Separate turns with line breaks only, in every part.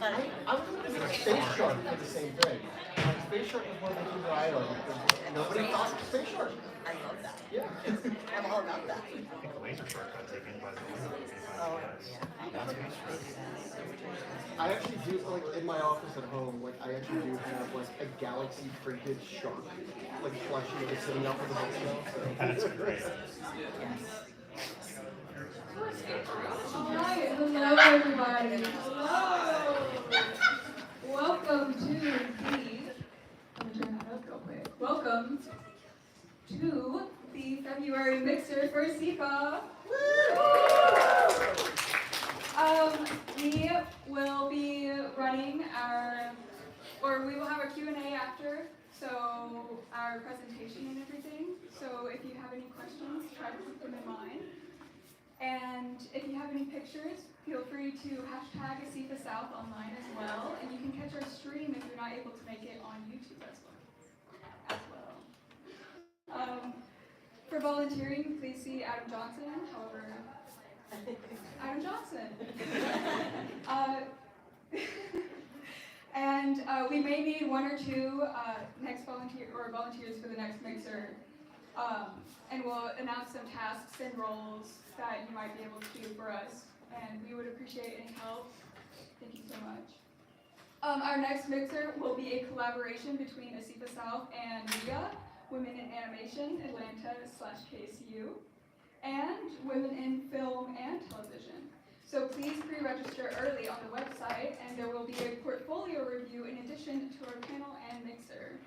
I was looking at Space Shark for the same thing. Space Shark was one of the people I like. Nobody thought of Space Shark.
I love that.
Yeah.
I'm all about that.
I think the laser shark got taken by the
Oh,
That's
yeah.
I actually do, like, in my office at home, like, I actually do have, like, a galaxy printed shark, like, plushie that's sitting out for the bookshelf. So.
That's great.
Alright, hello everybody. Hello. Welcome to the, let me turn that up real quick. Welcome to the February mixer for ASIFA. We will be running we will have a Q&A after, so our presentation and everything. So if you have any questions, try to keep them in mind. And if you have any pictures, feel free to hashtag ASIFA-South online as well, and you can catch our stream if you're not able to make it on YouTube as well. For volunteering, please see Adam Johnson. However, Adam Johnson. And we may need one or two volunteers for the next mixer, and we'll announce some tasks and roles that you might be able to do for us, and we would appreciate any help. Thank you so much. Our next mixer will be a collaboration between ASIFA-South and WIA, Women in Animation, Atlanta/KSU, and Women in Film and Television. So please pre-register early on the website, and there will be a portfolio review in addition to our panel and mixer.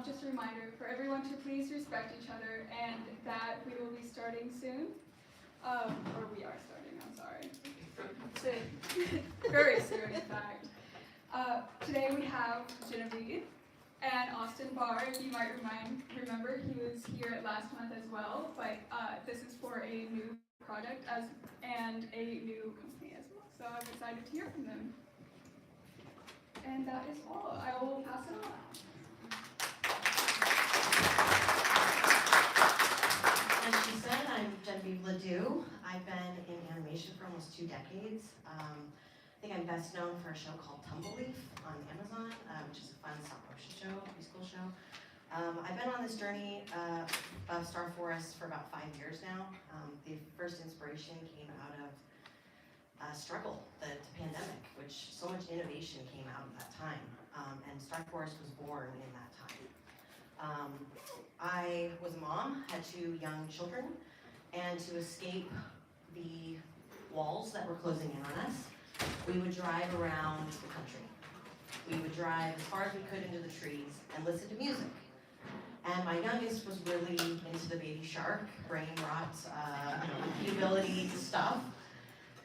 Just a reminder for everyone to please respect each other, and that we will be starting soon. Or we are starting, I'm sorry. Very soon, in fact. Today we have Genevieve and Austin Barr. If you might remember, he was here last month as well, but this is for a new project and a new company as well. So I'm excited to hear from them. And that is all. I will pass it on.
As she said, I'm Genevieve LeDoux. I've been in animation for almost 2 decades. I think I'm best known for a show called Tumbleleaf on Amazon, which is a fun stop-motion show, preschool show. I've been on this journey of Star Forest for about 5 years now. The first inspiration came out of struggle, the pandemic, which so much innovation came out of that time, and Star Forest was born in that time. I was a mom, had 2 young children, and to escape the walls that were closing in on us, we would drive around the country. We would drive as far as we could into the trees and listen to music. And my youngest was really into the Baby Shark, brain rot, ability stuff.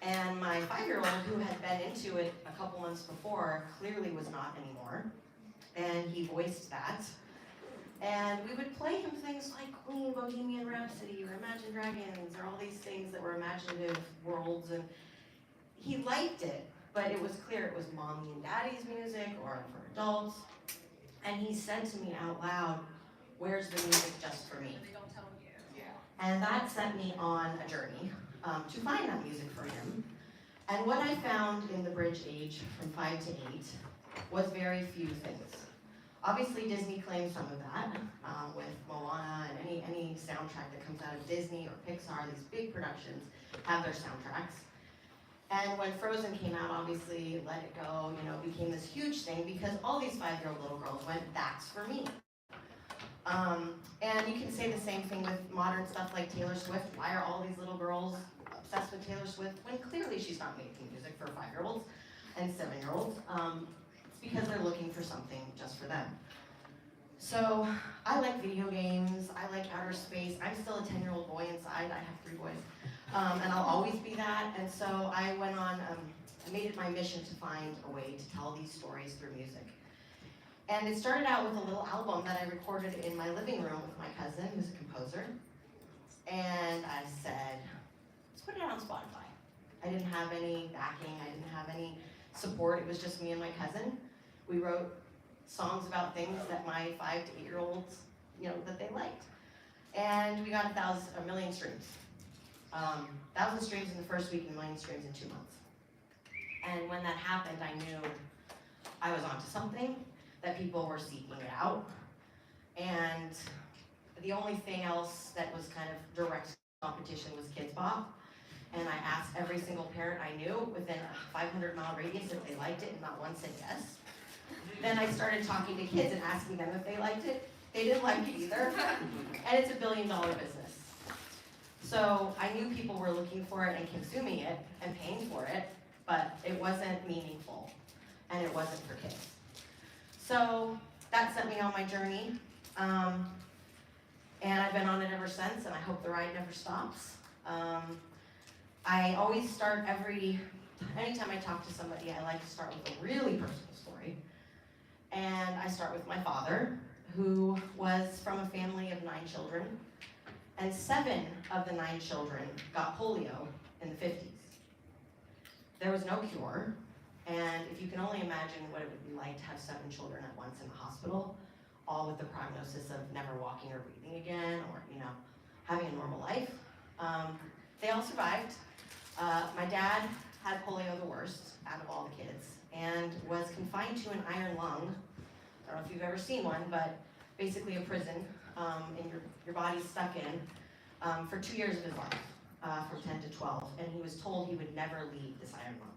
And my 5-year-old, who had been into it a couple months before, clearly was not anymore. And he voiced that. And we would play him things like Queen, Bohemian Rhapsody, or Imagine Dragons, or all these things that were imaginative worlds. And he liked it, but it was clear it was mommy and daddy's music, or for adults. And he said to me out loud, "Where's the music just for me?" And that set me on a journey to find that music for him. And what I found in the bridge age from 5 to 8 was very few things. Obviously, Disney claims some of that with Moana and any soundtrack that comes out of Disney or Pixar. These big productions have their soundtracks. And when Frozen came out, obviously, Let It Go, became this huge thing because all these 5-year-old little girls went, "That's for me." And you can say the same thing with modern stuff like Taylor Swift. Why are all these little girls obsessed with Taylor Swift when clearly she's not making music for 5-year-olds and 7-year-olds? It's because they're looking for something just for them. So I like video games, I like outer space. I'm still a 10-year-old boy inside. I have 3 boys, and I'll always be that. And so I went on, I made it my mission to find a way to tell these stories through music. And it started out with a little album that I recorded in my living room with my cousin, who's a composer. And I said, let's put it out on Spotify. I didn't have any backing, I didn't have any support. It was just me and my cousin. We wrote songs about things that my 5 to 8-year-olds, that they liked. And we got a million streams. 1,000 streams in the first week and 1 million streams in 2 months. And when when that happened, I knew I was onto something, that people were seeking it out. And the only thing else that was kind of direct competition was Kids Bop. And I asked every single parent I knew within a 500-mile radius if they liked it, and not one said yes. Then I started talking to kids and asking them if they liked it. They didn't like it either. And it's a $1 billion business. So I knew people were looking for it and consuming it and paying for it, but it wasn't meaningful, and it wasn't for kids. So that set me on my journey, and I've been on it ever since, and I hope the ride never stops. I always start anytime I talk to somebody, I like to start with a really personal story. And I start with my father, who was from a family of 9 children, and 7 of the 9 children got polio in the 50s. There was no cure, and if you can only imagine what it would be like to have 7 children at once in the hospital, all with the prognosis of never walking or breathing again, or having a normal life. They all survived. My dad had polio the worst out of all the kids, and was confined to an iron lung. I don't know if you've ever seen one, but basically a prison, and your body's stuck in, for 2 years of his life, from 10 to 12, and he was told he would never leave this iron lung.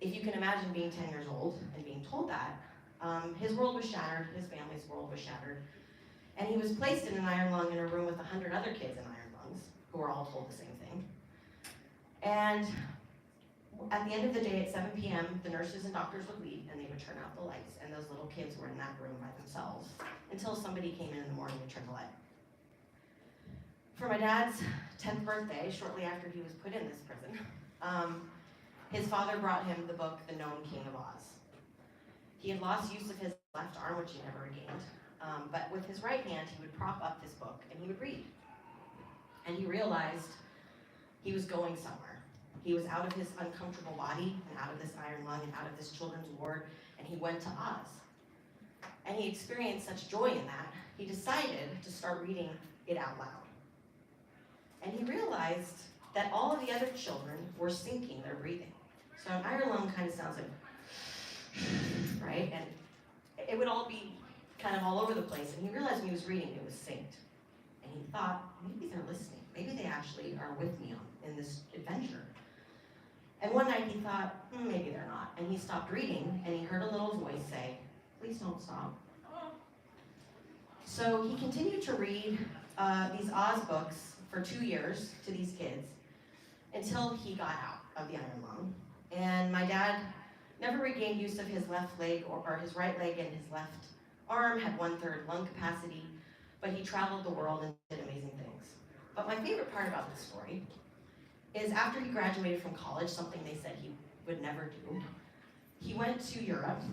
If you can imagine being 10 years old and being told that, his world was shattered, his family's world was shattered, and he was placed in an iron lung in a room with 100 other kids in iron lungs, who were all told the same thing. And at the end of the day, at 7 p.m., the nurses and doctors would leave, and they would turn out the lights, and those little kids were in that room by themselves, until somebody came in the morning and turned the light. For my dad's 10th birthday, shortly after he was put in this prison, his father brought him the book, The Gnome King of Oz. He had lost use of his left arm, which he never regained, but with his right hand, he would prop up this book, and he would read. And he realized he was going somewhere. He was out of his uncomfortable body, and out of this iron lung, and out of this children's ward, and he went to Oz. And he experienced such joy in that, he decided to start reading it out loud. And he realized that all of the other children were syncing their breathing. So an iron lung kind of sounds like, right? And it would all be kind of all over the place. And he realized when he was reading, it was synced. And he thought, maybe they're listening. Maybe they actually are with me in this adventure. And one night he thought, maybe they're not. And he stopped reading, and he heard a little voice say, please don't stop. So he continued to read these Oz books for 2 years to these kids, until he got out of the iron lung. And my dad never regained use of his left leg, or his right leg and his left arm, had 1/3 lung capacity, but he traveled the world and did amazing things. But my favorite part about this story is after he graduated from college, something they said he would never do, he went to Europe,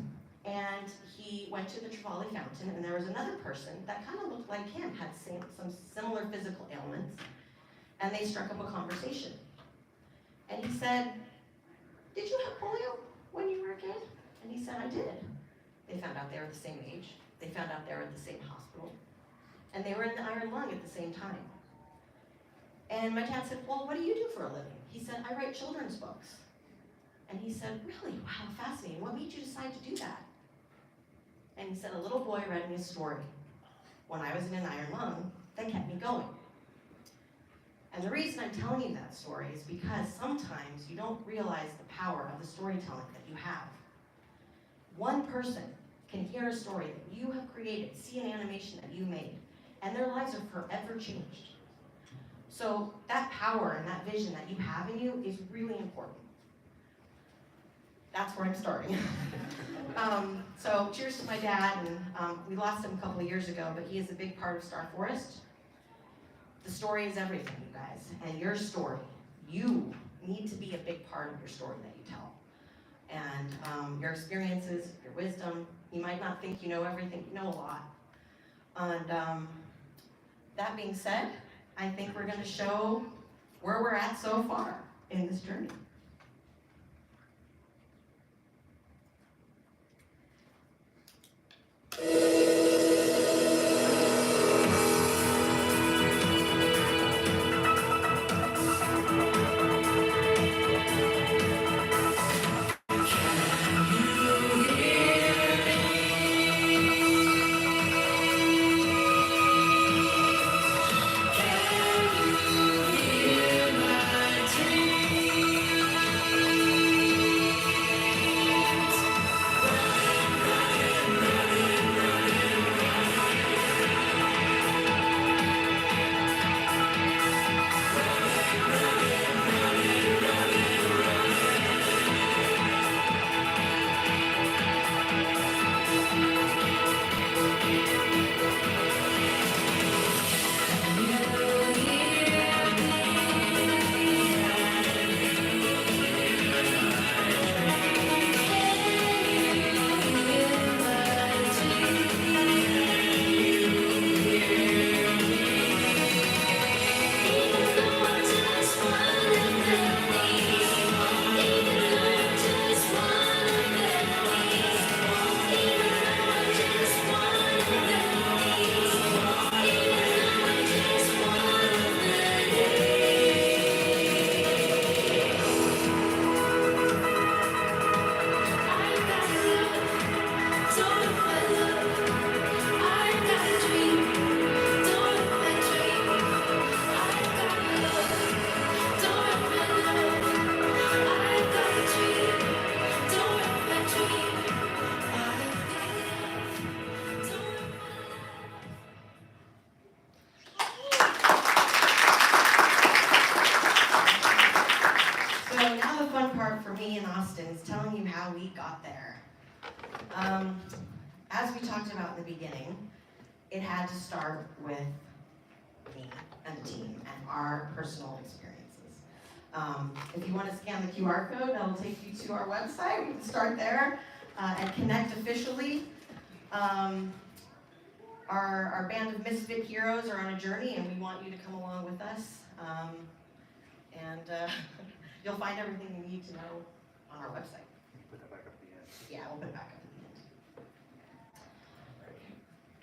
and he went to the Trevally Fountain, and there was another person that kind of looked like him, had some similar physical ailments, and they struck up a conversation. And he said, did you have polio when you were a kid? And he said, I did. They found out they were the same age. They found out they were at the same hospital. And they were in the iron lung at the same time. And my dad said, well, what do you do for a living? He said, I write children's books. And he said, really? Wow, fascinating. What made you decide to do that? And he said, a little boy read me a story when I was in an iron lung that kept me going. And the reason I'm telling you that story is because sometimes you don't realize the power of the storytelling that you have. One person can hear a story that you have created, see an animation that you made, and their lives are forever changed. So that power and that vision that you have in you is really important. That's where I'm starting. So cheers to my dad, and we lost him a couple of years ago, but he is a big part of Star Forest. The story is everything, you guys, and your story, you need to be a big part of your story that you tell. And your experiences, your wisdom, you might not think you know everything, you know a lot. And that being said, I think we're gonna show where we're at so far in this journey. part for me in Austin is telling you how we got there. As we talked about in the beginning, it had to start with me and the team and our personal experiences. If you want to scan the QR code, that'll take you to our website. We can start there and connect officially. Our band of misfit heroes are on a journey, and we want you to come along with us. You'll find everything you need to know on our website.
Put that back up at the end.
Yeah, we'll put it back up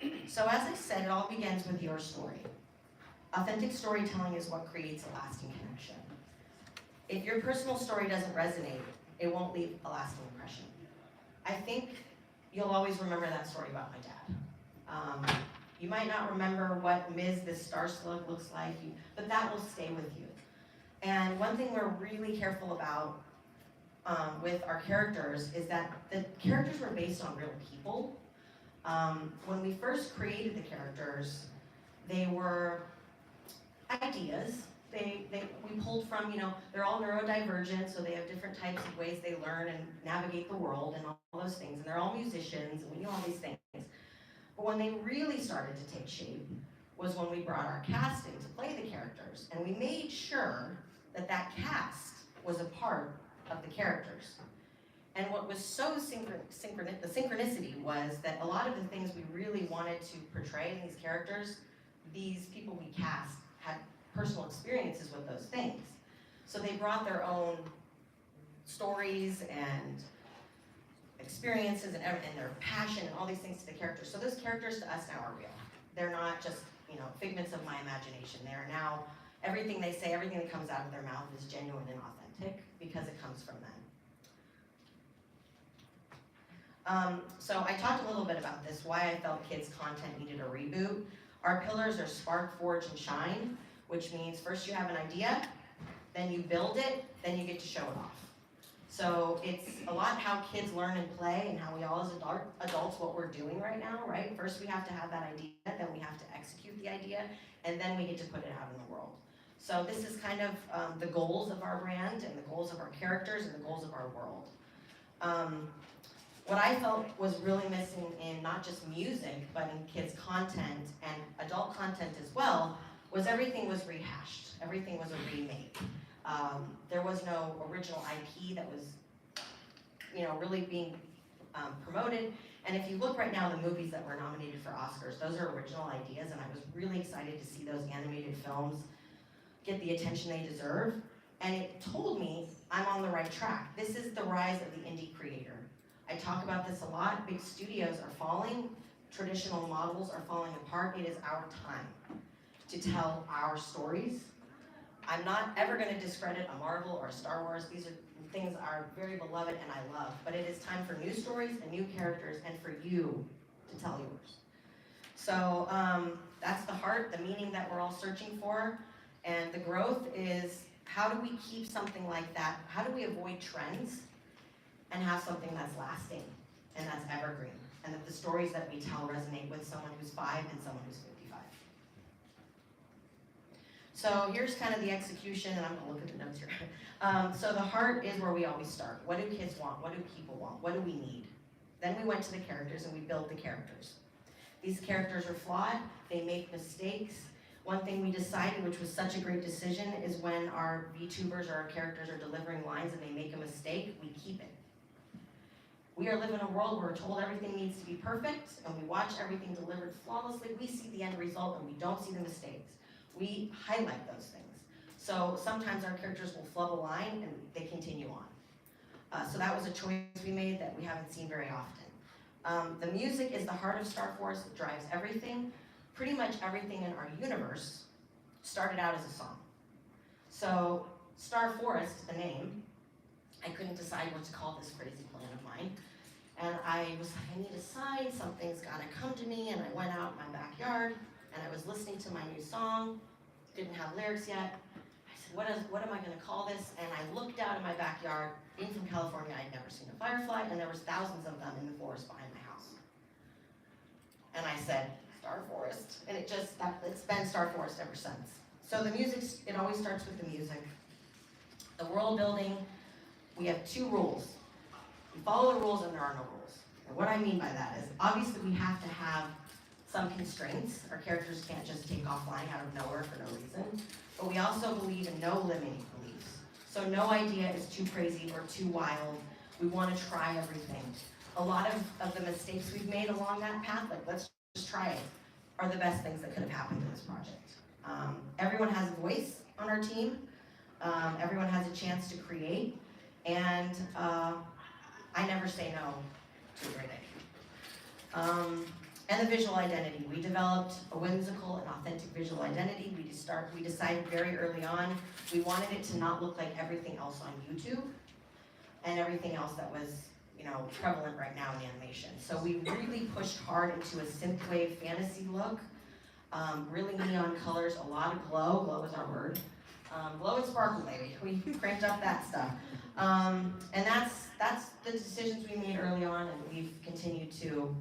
at the end. So as I said, it all begins with your story. Authentic storytelling is what creates a lasting connection. If your personal story doesn't resonate, it won't leave a lasting impression. I think you'll always remember that story about my dad. You might not remember what Ms. this star slug looks like, but that will stay with you. And one thing we're really careful about with our characters is that the characters were based on real people. When we first created the characters, they were ideas. We pulled from, they're all neurodivergent, so they have different types of ways they learn and navigate the world and all those things. And they're all musicians, and we knew all these things. But when they really started to take shape was when we brought our cast in to play the characters. And we made sure that that cast was a part of the characters. And what was so the synchronicity was that a lot of the things we really wanted to portray in these characters, these people we cast had personal experiences with those things. So they brought their own stories and experiences and their passion and all these things to the characters. So those characters to us now are real. They're not just, figments of my imagination. They are now, everything they say, everything that comes out of their mouth is genuine and authentic because it comes from them. So I talked a little bit about this, why I felt kids' content needed a reboot. Our pillars are spark, forge, and shine, which means first you have an idea, then you build it, then you get to show it off. So it's a lot how kids learn and play and how we all as adults, what we're doing right now, right? First we have to have that idea, then we have to execute the idea, and then we get to put it out in the world. So this is kind of the goals of our brand and the goals of our characters and the goals of our world. What I felt was really missing in not just music, but in kids' content and adult content as well, was everything was rehashed. Everything was a remake. There was no original IP that was, really being promoted. And if you look right now, the movies that were nominated for Oscars, those are original ideas, and I was really excited to see those animated films get the attention they deserve. And it told me I'm on the right track. This is the rise of the indie creator. I talk about this a lot. Big studios are falling. Traditional models are falling apart. It is our time to tell our stories. I'm not ever going to discredit a Marvel or a Star Wars. These are things are very beloved and I love. But it is time for new stories and new characters and for you to tell yours. So that's the heart, the meaning that we're all searching for. And the growth is, how do we keep something like that? How do we avoid trends and have something that's lasting and that's evergreen? And that the stories that we tell resonate with someone who's 5 and someone who's 55. So here's kind of the execution, and I'm gonna look at the notes here. So the heart is where we always start. What do kids want? What do people want? What do we need? Then we went to the characters and we built the characters. These characters are flawed, they make mistakes. One thing we decided, which was such a great decision, is when our VTubers or our characters are delivering lines and they make a mistake, we keep it. We are living in a world where we're told everything needs to be perfect, and we watch everything delivered flawlessly. We see the end result and we don't see the mistakes. We highlight those things. So sometimes our characters will flub a line and they continue on. So that was a choice we made that we haven't seen very often. The music is the heart of Star Force. It drives everything. Pretty much everything in our universe started out as a song. So Star Forest, the name, I couldn't decide what to call this crazy plan of mine. And I was like, I need a sign, something's gotta come to me. And I went out in my backyard and I was listening to my new song, didn't have lyrics yet. I said, what am I gonna call this? And I looked out in my backyard. Being from California, I'd never seen a firefly, and there was thousands of them in the forest behind my house. And I said, Star Forest. And it's been Star Forest ever since. So the music, it always starts with the music. The world building, we have 2 rules. We follow the rules and there are no rules. And what I mean by that is, obviously we have to have some constraints. Our characters can't just take off flying out of nowhere for no reason. But we also believe in no limiting beliefs. So no idea is too crazy or too wild. We want to try everything. A lot of the mistakes we've made along that path, like let's just try it, are the best things that could have happened in this project. Everyone has a voice on our team. Everyone has a chance to create. And I never say no to a great idea. And the visual identity. We developed a whimsical and authentic visual identity. We decided very early on, we wanted it to not look like everything else on YouTube and everything else that was, prevalent right now in animation. So we really pushed hard into a synthwave fantasy look, really neon colors, a lot of glow. Glow is our word. Glow and sparkle, baby. We cranked up that stuff. And that's the decisions we made early on, and we've continued to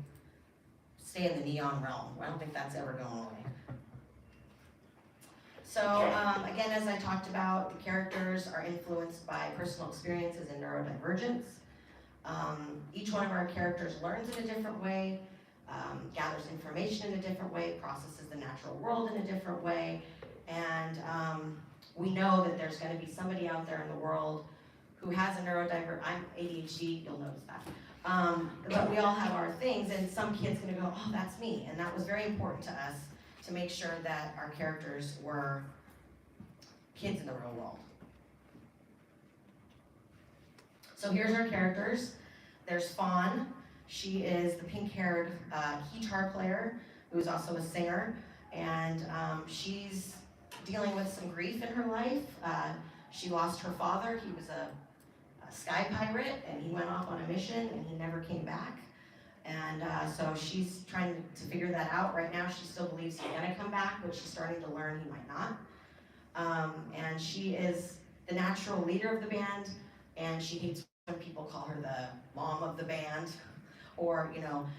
stay in the neon realm. I don't think that's ever going away. So again, as I talked about, the characters are influenced by personal experiences and neurodivergence. Each one of our characters learns in a different way, gathers information in a different way, processes the natural world in a different way, and we know that there's going to be somebody out there in the world who has a I'm ADHD, you'll notice that. But we all have our things, and some kid's going to go, oh, that's me. And that was very important to us to make sure that our characters were kids in the real world. So here's our characters. There's Fawn. She is the pink-haired guitar player who's also a singer, and she's dealing with some grief in her life. She lost her father. He was a sky pirate, and he went off on a mission, and he never came back. And so she's trying to figure that out. Right now, she still believes he's gonna come back, but she's starting to learn he might not. And she is the natural leader of the band, and she hates when people call her the mom of the band, or,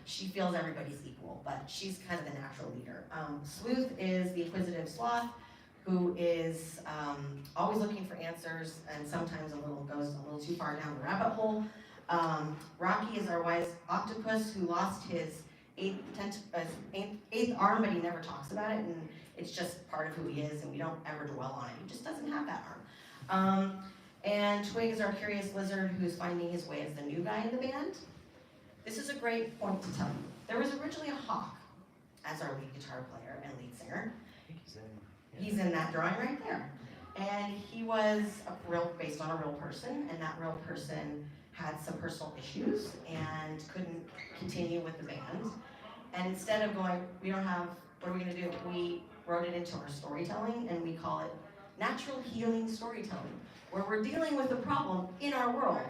she feels everybody's equal, but she's kind of the natural leader. Sleuth is the inquisitive sloth, who is always looking for answers and sometimes goes a little too far down the rabbit hole. Rocky is our wise octopus who lost his eighth arm, but he never talks about it, and it's just part of who he is, and we don't ever dwell on it. He just doesn't have that arm. And Twig is our curious lizard who's finding his way as the new guy in the band. This is a great point to tell you. There was originally a hawk as our lead guitar player and lead singer. He's in that drawing right there. And he was based on a real person, and that real person had some personal issues and couldn't continue with the band. And instead of going, what are we gonna do? We wrote it into our storytelling, and we call it natural healing storytelling, where we're dealing with a problem in our world.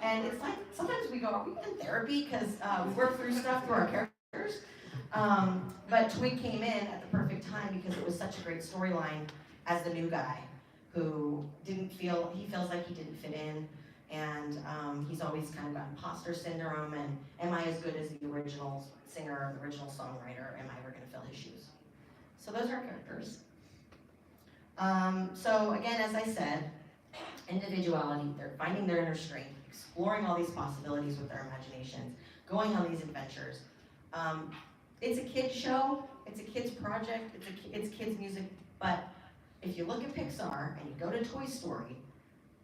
And it's like, sometimes we go, are we in therapy? Because we work through stuff through our characters. But Twig came in at the perfect time because it was such a great storyline as the new guy who he feels like he didn't fit in, and he's always kind of got imposter syndrome, and am I as good as the original singer, the original songwriter? Am I ever going to fill his shoes? So those are our characters. So again, as I said, individuality, they're finding their inner strength, exploring all these possibilities with their imaginations, going on these adventures. It's a kid's show, it's a kid's project, it's kids' music, but if you look at Pixar and you go to Toy Story,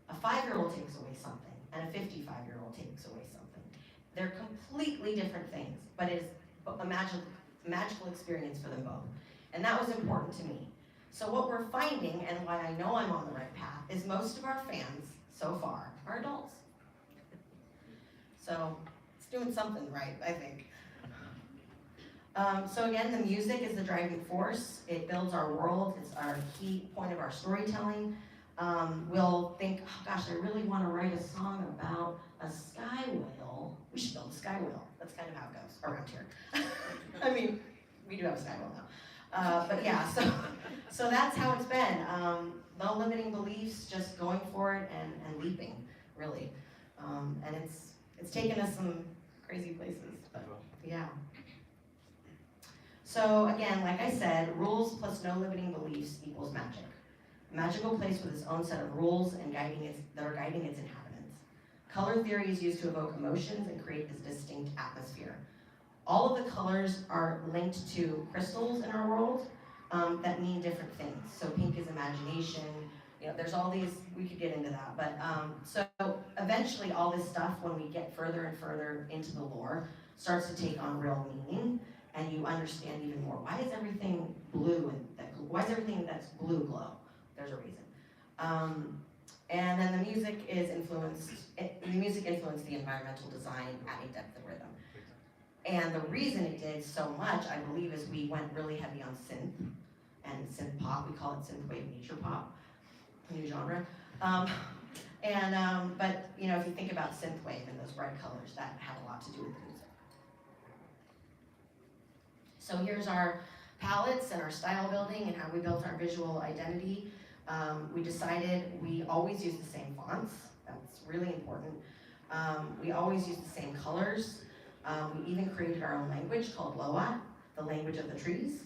a 5-year-old takes away something and a 55-year-old takes away something. They're completely different things, but it is a magical experience for them both. And that was important to me. So what we're finding, and why I know I'm on the right path, is most of our fans so far are adults. So it's doing something right, I think. So again, the music is the driving force. It builds our world. It's our key point of our storytelling. We'll think, oh gosh, I really want to write a song about a sky whale. We should build a sky whale. That's kind of how it goes around here. I mean, we do have a sky whale now. But yeah, so that's how it's been. No limiting beliefs, just going for it and leaping, really. And it's taken us some crazy places, but yeah. So again, like I said, rules plus no limiting beliefs equals magic. A magical place with its own set of rules and that are guiding its inhabitants. Color theory is used to evoke emotions and create this distinct atmosphere. All of the colors are linked to crystals in our world that mean different things. So pink is imagination. You know, there's all these, we could get into that. But so eventually all this stuff, when we get further and further into the lore, starts to take on real meaning, and you understand even more. Why is everything blue? Why is everything that's blue glow? There's a reason. And then the music influenced the environmental design, adding depth and rhythm. And the reason it did so much, I believe, is we went really heavy on synth and synth pop. We call it synthwave nature pop, a new genre. But you know, if you think about synthwave and those bright colors, that had a lot to do with the music. So here's our palettes and our style building and how we built our visual identity. We decided we always use the same fonts. That's really important. We always use the same colors. We even created our own language called Loa, the language of the trees.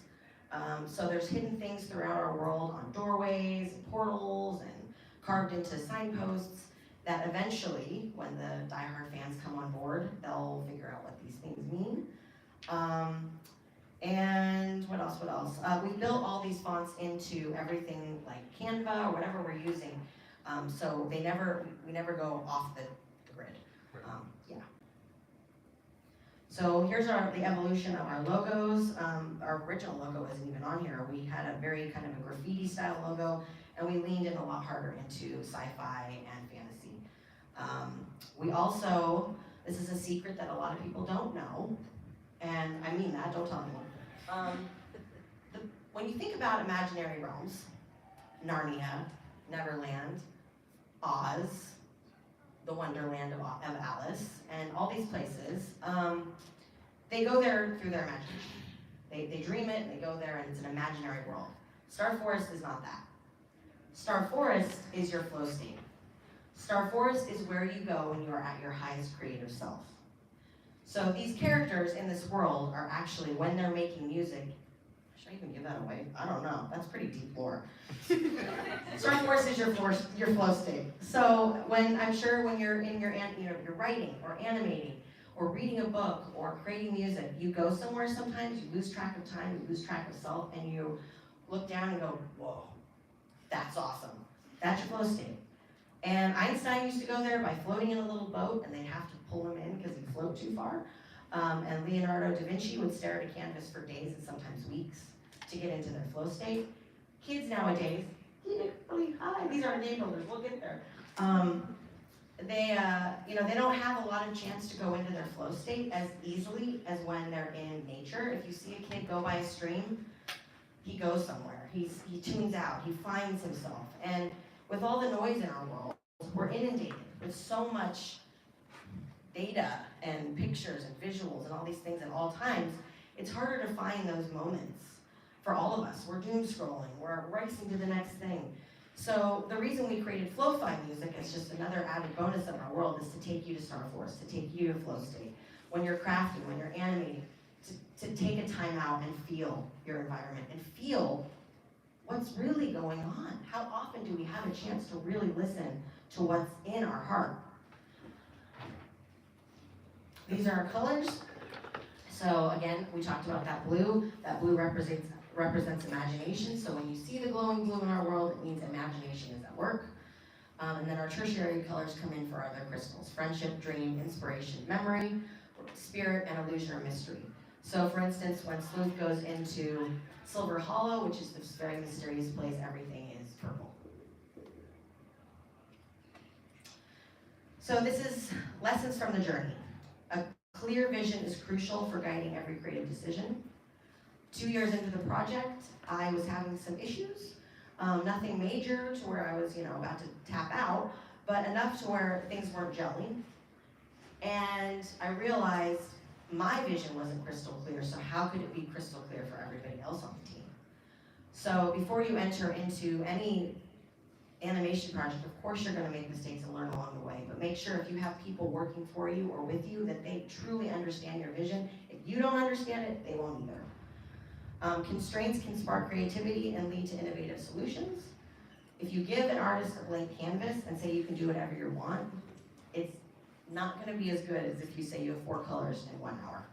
So there's hidden things throughout our world on doorways, and portals, and carved into signposts that eventually, when the diehard fans come on board, they'll figure out what these things mean. And what else? We built all these fonts into everything like Canva or whatever we're using. So we never go off the grid. Yeah. So here's the evolution of our logos. Our original logo isn't even on here. We had a very kind of a graffiti style logo, and we leaned in a lot harder into sci-fi and fantasy. We also, this is a secret that a lot of people don't know, and I mean that, don't tell anyone. When you think about imaginary realms, Narnia, Neverland, Oz, the Wonderland of Alice, and all these places, they go there through their imagination. They dream it, and they go there, and it's an imaginary world. Star Forest is not that. Star Forest is your flow state. Star Forest is where you go when you are at your highest creative self. So these characters in this world are actually, when they're making music, should I even give that away? I don't know, that's pretty deep lore. Star Forest is your flow state. So I'm sure when you're in you're writing or animating or reading a book or creating music, you go somewhere sometimes, you lose track of time, you lose track of self, and you look down and go, whoa, that's awesome. That's your flow state. And Einstein used to go there by floating in a little boat, and they'd have to pull him in because he'd float too far. And Leonardo da Vinci would stare at a canvas for days and sometimes weeks to get into their flow state. Kids nowadays, hi, these are game builders, we'll get there. They don't have a lot of chance to go into their flow state as easily as when they're in nature. If you see a kid go by a stream, he goes somewhere. He tunes out, he finds himself. And with all the noise in our world, we're inundated with so much data and pictures and visuals and all these things at all times. It's harder to find those moments for all of us. We're doom scrolling, we're racing to the next thing. So the reason we created Flow-Fi music as just another added bonus of our world is to take you to Star Forest, to take you to flow state. When you're crafting, when you're animating, to take a time out and feel your environment and feel what's really going on. How often do we have a chance to really listen to what's in our heart? These are our colors. So again, we talked about that blue. That blue represents imagination. So when you see the glowing blue in our world, it means imagination is at work. And then our tertiary colors come in for other crystals: friendship, dream, inspiration, memory, spirit, and illusion or mystery. So for instance, when Sleuth goes into Silver Hollow, which is this very mysterious place, everything is purple. So this is lessons from the journey. A clear vision is crucial for guiding every creative decision. 2 years into the project, I was having some issues. Nothing major to where I was, about to tap out, but enough to where things weren't gelling. And I realized my vision wasn't crystal clear, so how could it be crystal clear for everybody else on the team? So before you enter into any animation project, of course you're going to make mistakes and learn along the way, but make sure if you have people working for you or with you that they truly understand your vision. If you don't understand it, they won't either. Constraints can spark creativity and lead to innovative solutions. If you give an artist a blank canvas and say you can do whatever you want, not gonna be as good as if you say you have 4 colors in 1 hour.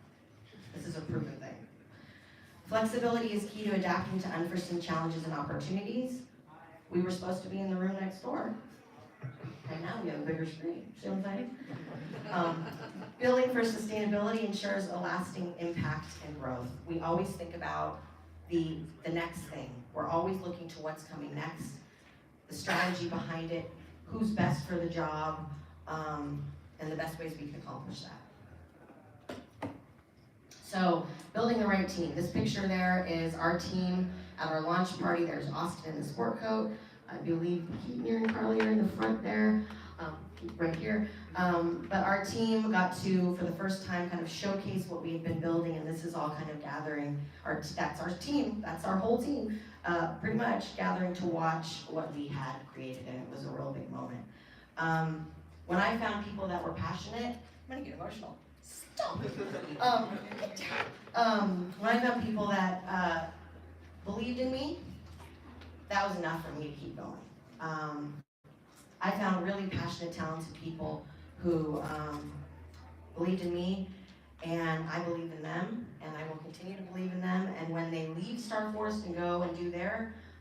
This is a proven thing. Flexibility is key to adapting to unforeseen challenges and opportunities. We were supposed to be in the room next door, and now we have a bigger screen. See what I'm saying? Building for sustainability ensures a lasting impact and growth. We always think about the next thing. We're always looking to what's coming next, the strategy behind it, who's best for the job, and the best ways we can accomplish that. So, building the right team. This picture there is our team at our launch party. There's Austin in the sport coat. I believe Keaton and Carly are in the front there, right here. But our team got to, for the first time, kind of showcase what we had been building, and this is all kind of gathering. That's our team. That's our whole team. Pretty much gathering to watch what we had created, and it was a real big moment. When I found people that were passionate, I'm gonna get emotional. Stop. When I found people that believed in me, that was enough for me to keep going. I found really passionate, talented people who believed in me, and I believed in them, and I will continue to believe in them. And when they leave Star Forest and go and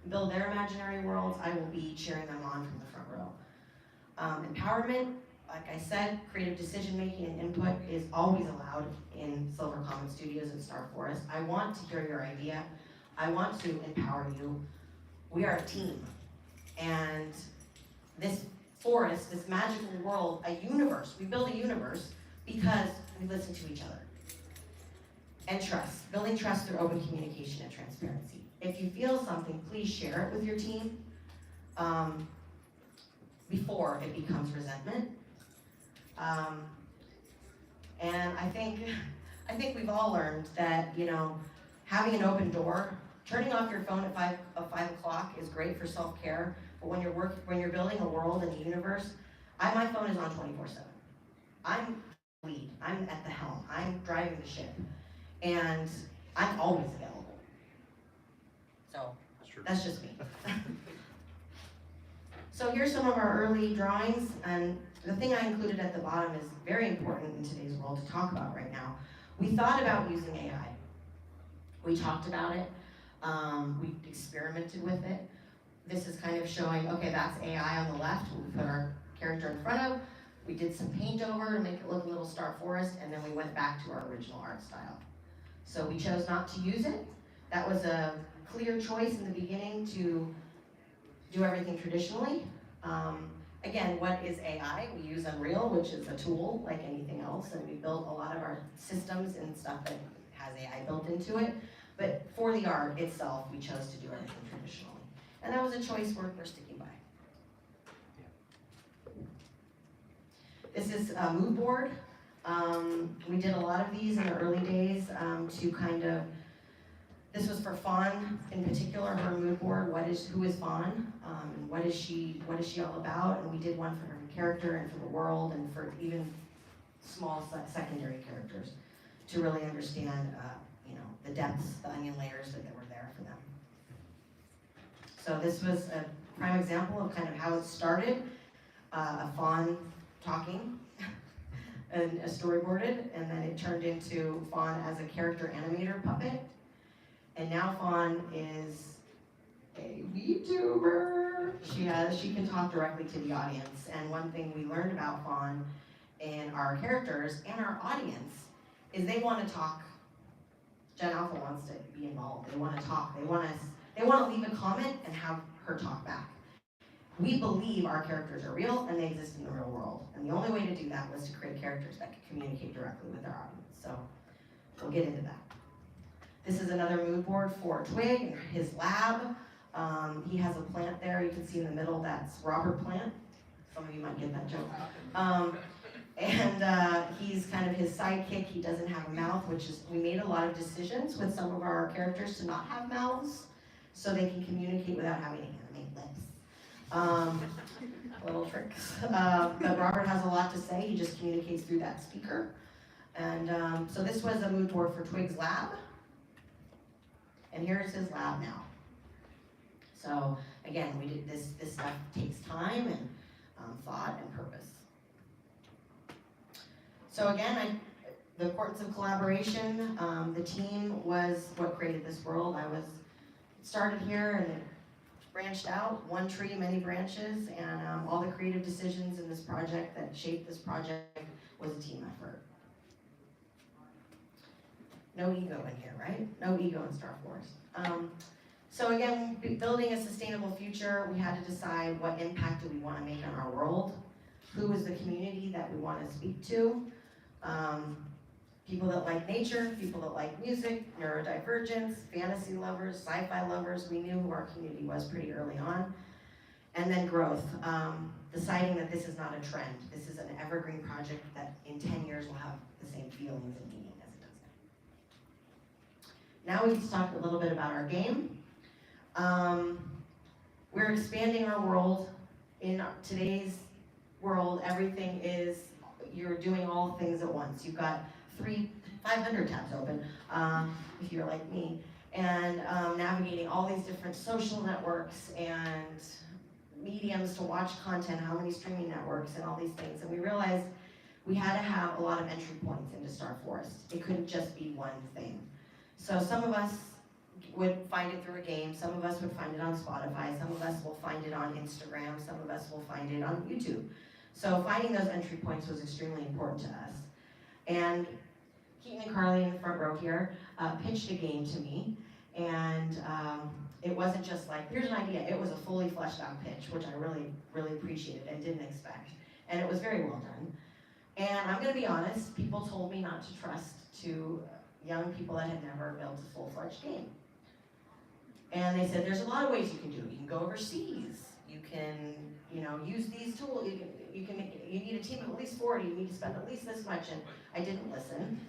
build their imaginary worlds, I will be cheering them on from the front row. Empowerment, like I said, creative decision-making and input is always allowed in Silver Common Studios at Star Forest. I want to hear your idea. I want to empower you. We are a team. And this forest, this magical world, a universe, we build a universe because we listen to each other. And trust, building trust through open communication and transparency. If you feel something, please share it with your team before it becomes resentment. And I think we've all learned that, having an open door, turning off your phone at 5 o'clock is great for self-care, but when you're building a world and a universe, my phone is on 24/7. I'm the lead, I'm at the helm, I'm driving the ship, and I'm always available. So, that's just me. So here's some of our early drawings, and the thing I included at the bottom is very important in today's world to talk about right now. We thought about using AI. We talked about it. We experimented with it. This is kind of showing, okay, that's AI on the left, we put our character in front of. We did some paint over to make it look a little Star Forest, and then we went back to our original art style. So we chose not to use it. That was a clear choice in the beginning to do everything traditionally. Again, what is AI? We use Unreal, which is a tool like anything else, and we built a lot of our systems and stuff that has AI built into it. But for the art itself, we chose to do everything traditionally. And that was a choice we're sticking by. This is a mood board. We did a lot of these in the early days to kind of, this was for Fawn in particular, her mood board, who is Fawn, and what is she all about, and we did one for her character and for the world and for even small secondary characters to really understand the depths, the onion layers that were there for them. So this was a prime example of kind of how it started, a Fawn talking and storyboarded, and then it turned into Fawn as a character animator puppet. And now Fawn is a VTuber. She can talk directly to the audience. And one thing we learned about Fawn and our characters and our audience is they want to talk. Gen Alpha wants to be involved. They want to talk. They want to leave a comment and have her talk back. We believe our characters are real and they exist in the real world. And the only way to do that was to create characters that could communicate directly with our audience. So we'll get into that. This is another mood board for Twig and his lab. He has a plant there. You can see in the middle, that's Robert Plant. Some of you might get that joke. And he's kind of his sidekick. He doesn't have a mouth, we made a lot of decisions with some of our characters to not have mouths so they can communicate without having to animate lips. Little tricks. But Robert has a lot to say. He just communicates through that speaker. And so this was a mood board for Twig's lab. And here's his lab now. So again, we did this stuff takes time and thought and purpose. So again, the importance of collaboration, the team was what created this world. Started here and it branched out, one tree, many branches, and all the creative decisions in this project that shaped this project was a team effort. No ego in here, right? No ego in Star Forest. So again, building a sustainable future, we had to decide what impact do we want to make on our world, who is the community that we want to speak to, people that like nature, people that like music, neurodivergence, fantasy lovers, sci-fi lovers. We knew who our community was pretty early on. And then growth, deciding that this is not a trend. This is an evergreen project that in 10 years will have the same feelings and meaning as it does now. Now we can talk a little bit about our game. We're expanding our world. In today's world, everything is, you're doing all things at once. You've got 500 tabs open, if you're like me, and navigating all these different social networks and mediums to watch content, how many streaming networks and all these things. And we realized we had to have a lot of entry points into Star Forest. It couldn't just be one thing. So some of us would find it through a game, some of us would find it on Spotify, some of us will find it on Instagram, some of us will find it on YouTube. So finding those entry points was extremely important to us. And Keaton and Carly in the front row here pitched a game to me, and it wasn't just like, here's an idea. It was a fully fleshed out pitch, which I really, really appreciated and didn't expect. And it was very well done. And I'm gonna be honest, people told me not to trust to young people that had never built a full-fledged game. And they said, there's a lot of ways you can do it. You can go overseas. You can, use these tools. You need a team of at least 40. You need to spend at least this much. And I didn't listen.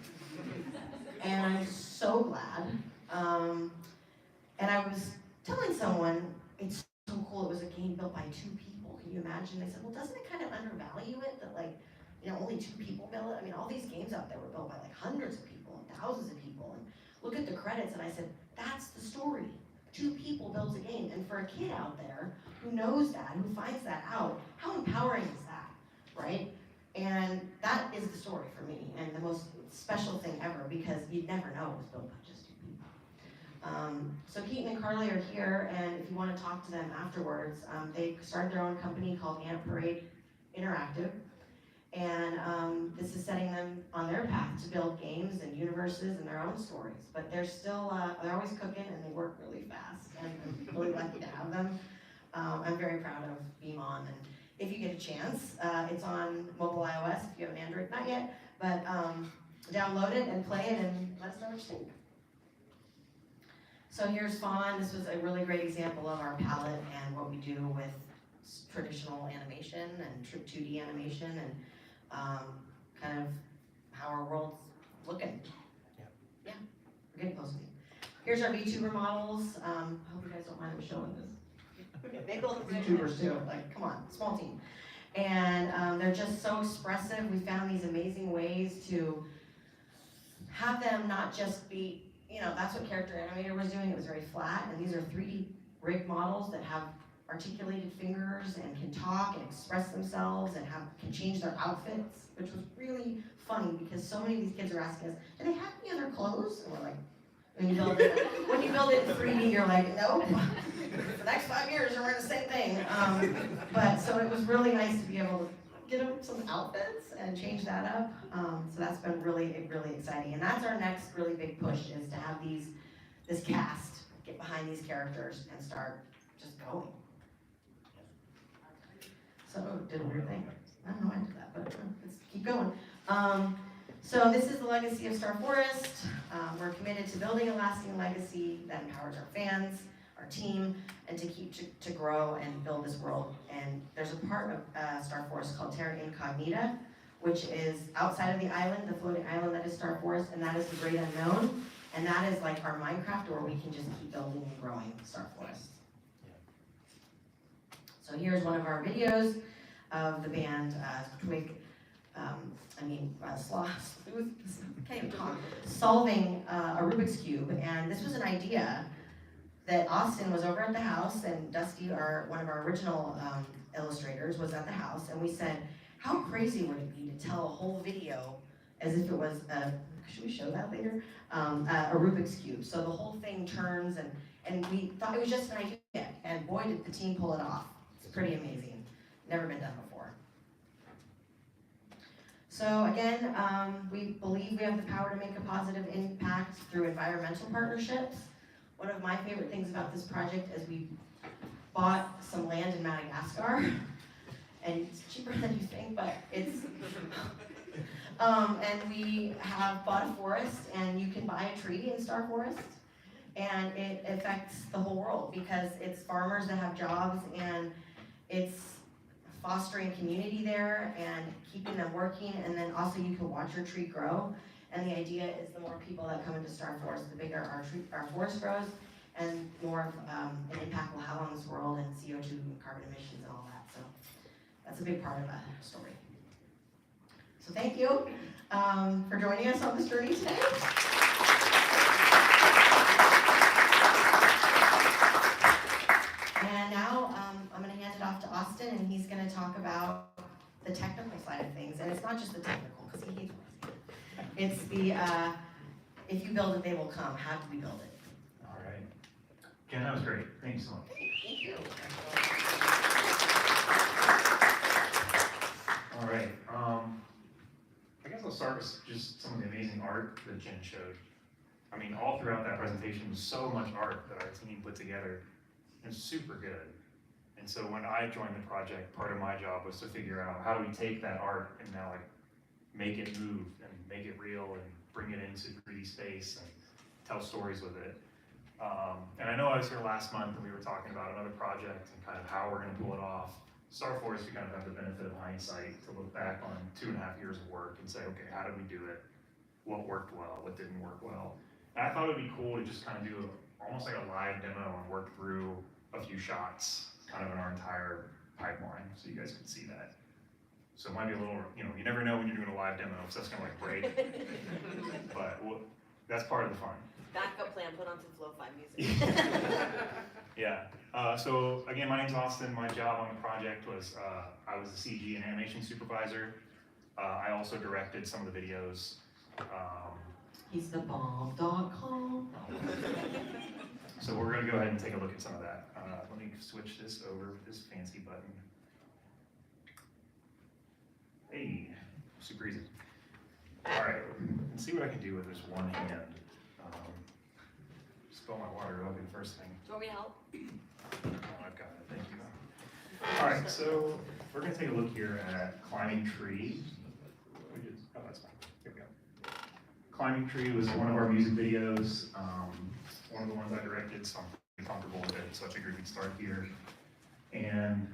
And I'm so glad. And I was telling someone, it's so cool. It was a game built by 2 people. Can you imagine? They said, well, doesn't it kind of undervalue it that only 2 people built it? I mean, all these games out there were built by hundreds of people and thousands of people. And look at the credits. And I said, that's the story. 2 people builds a game, and for a kid out there who knows that, who finds that out, how empowering is that, right? And that is the story for me, and the most special thing ever, because you'd never know it was built by just 2 people. So Keaton and Carly are here, and if you want to talk to them afterwards, they started their own company called Ant Parade Interactive, and this is setting them on their path to build games and universes and their own stories. But they're still, they're always cooking and they work really fast, and I'm really lucky to have them. I'm very proud of Beam On, and if you get a chance, it's on mobile iOS if you have an Android, not yet, but download it and play it and let us know what you think. So here's Fawn. This was a really great example of our palette and what we do with traditional animation and 2D animation and kind of how our world's looking. Yeah, we're getting close to it. Here's our VTuber models. I hope you guys don't mind me showing this. VTubers too, come on, small team. And they're just so expressive. We found these amazing ways to have them not just be, that's what Character Animator was doing. It was very flat, and these are 3D rig models that have articulated fingers and can talk and express themselves and can change their outfits, which was really funny because so many of these kids are asking us, do they have any other clothes? And we're like, when you build it in 3D, you're like, nope. For the next 5 years, you're wearing the same thing. But so it was really nice to be able to get them some outfits and change that up. So that's been really, really exciting. And that's our next really big push, is to have this cast get behind these characters and start just going. So did a weird thing. I don't know why I did that, but let's keep going. So this is the legacy of Star Forest. We're committed to building a lasting legacy that empowers our fans, our team, and to keep to grow and build this world. And there's a part of Star Forest called Terra Incognita, which is outside of the island, the floating island that is Star Forest, and that is the great unknown. And that is like our Minecraft, where we can just keep building and growing Star Forest. So here's one of our videos of the band Twig, Sleuth, can't even talk, solving a Rubik's Cube. And this was an idea that Austin was over at the house, and Dusty, one of our original illustrators, was at the house, and we said, how crazy would it be to tell a whole video as if it was should we show that later? A Rubik's Cube. So the whole thing turns, and we thought it was just an idea, and boy did the team pull it off. It's pretty amazing. Never been done before. So again, we believe we have the power to make a positive impact through environmental partnerships. One of my favorite things about this project is we bought some land in Madagascar, and it's cheaper than you think, but it's, and we have bought a forest, and you can buy a tree in Star Forest, and it affects the whole world because it's farmers that have jobs, and it's fostering community there and keeping them working, and then also you can watch your tree grow. And the idea is the more people that come into Star Forest, the bigger our forest grows, and more of an impact we'll have on this world, and CO2 and carbon emissions and all that. So that's a big part of the story. So thank you for joining us on this journey today. And now I'm going to hand it off to Austin, and he's going to talk about the technical side of things. And it's not just the technical, because it's the if you build it, they will come. How do we build it?
All right. Jen, that was great. Thank you so much.
Thank you.
All right. I guess I'll start with just some of the amazing art that Jen showed. I mean, all throughout that presentation was so much art that our team put together. It's super good. And so when I joined the project, part of my job was to figure out how do we take that art and now like make it move and make it real and bring it into 3D space and tell stories with it. And I know I was here last month and we were talking about another project and kind of how we're gonna pull it off. Star Forest, we kind of have the benefit of hindsight to look back on 2.5 years of work and say, okay, how did we do it? What worked well? What didn't work well? And I thought it'd be cool to just kind of do almost like a live demo and work through a few shots kind of in our entire pipeline so you guys can see that. So it might be a little, you never know when you're doing a live demo, so that's kind of like break. But that's part of the fun.
Backup plan, put on some Flow-Fi music.
Yeah. So again, my name's Austin. My job on the project was I was the CG and animation supervisor. I also directed some of the videos.
He's the bomb.com.
So we're going to go ahead and take a look at some of that. Let me switch this over to this fancy button. Hey, super easy. All right, let's see what I can do with this one hand. Spill my water, that'll be the first thing.
Do you want me to help?
Oh, I've got it, thank you. All right, so we're going to take a look here at Climbing Tree. Oh, that's fine. Here we go. Climbing Tree was one of our music videos. One of the ones I directed, so I'm pretty comfortable with it, so I figured we'd start here. And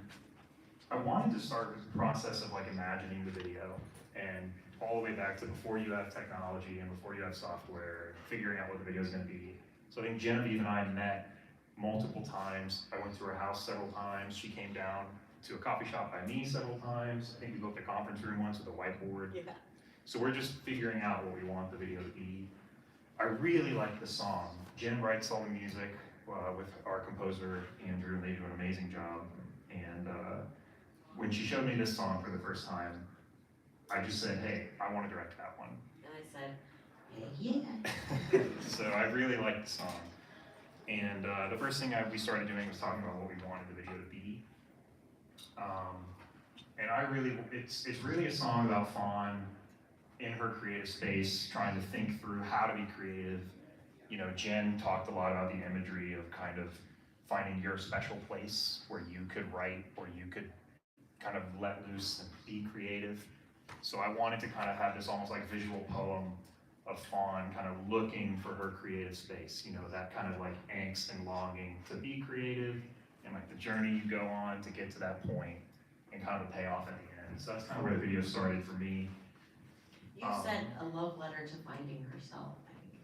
I wanted to start with the process of like imagining the video and all the way back to before you have technology and before you have software, and figuring out what the video is going to be. So I think Genevieve and I met multiple times. I went to her house several times. She came down to a coffee shop by me several times. I think we booked a conference room once with a whiteboard. Yeah. So we're just figuring out what we want the video to be. I really like the song. Jen writes all the music with our composer, Andrew, and they do an amazing job. And when she showed me this song for the first time, I just said, hey, I want to direct that one.
And I said,
Yeah.
So I really liked the song. And the first thing we started doing was talking about what we wanted the video to be. And it's really a song about Fawn in her creative space, trying to think through how to be creative. Jen talked a lot about the imagery of kind of finding your special place where you could write, or you could kind of let loose and be creative. So I wanted to kind of have this almost like visual poem of Fawn kind of looking for her creative space, that kind of like angst and longing to be creative, and like the journey you go on to get to that point, and kind of the payoff at the end. So that's kind of where the video started for me.
You sent a love letter to finding herself, I think.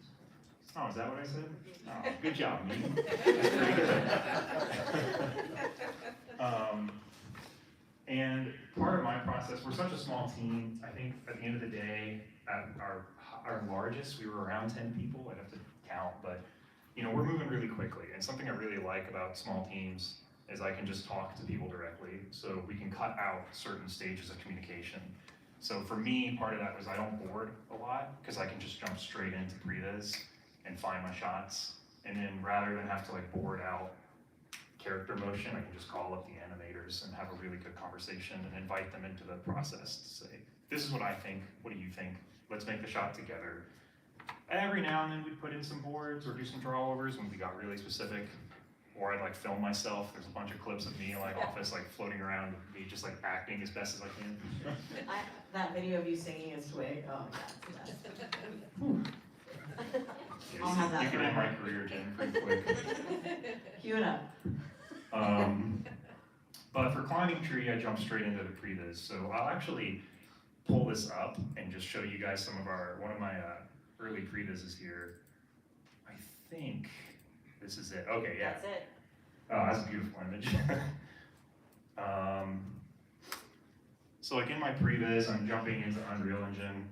Oh, is that what I said? Oh, good job, me. That's pretty good. And part of my process, we're such a small team. I think at the end of the day, at our largest, we were around 10 people. I'd have to count, but we're moving really quickly. And something I really like about small teams is I can just talk to people directly, so we can cut out certain stages of communication. So for me, part of that was I don't board a lot because I can just jump straight into previs and find my shots. And then rather than have to like board out character motion, I can just call up the animators and have a really good conversation and invite them into the process to say, this is what I think, what do you think? Let's make the shot together. Every now and then we'd put in some boards or do some drawovers when we got really specific. Or I'd like film myself. There's a bunch of clips of me in my office like floating around, me just like acting as best as I can.
That video of you singing is Twig. Oh yeah, it's the best.
Yeah,
I'll have that
you can end my
forever.
career, Jen, pretty quick.
Cue it up.
But for climbing tree, I jumped straight into the previs. So I'll actually pull this up and just show you guys one of my early previses here. I think this is it. Okay, yeah.
That's it.
Oh, that's a beautiful image. So like in my previs, I'm jumping into Unreal Engine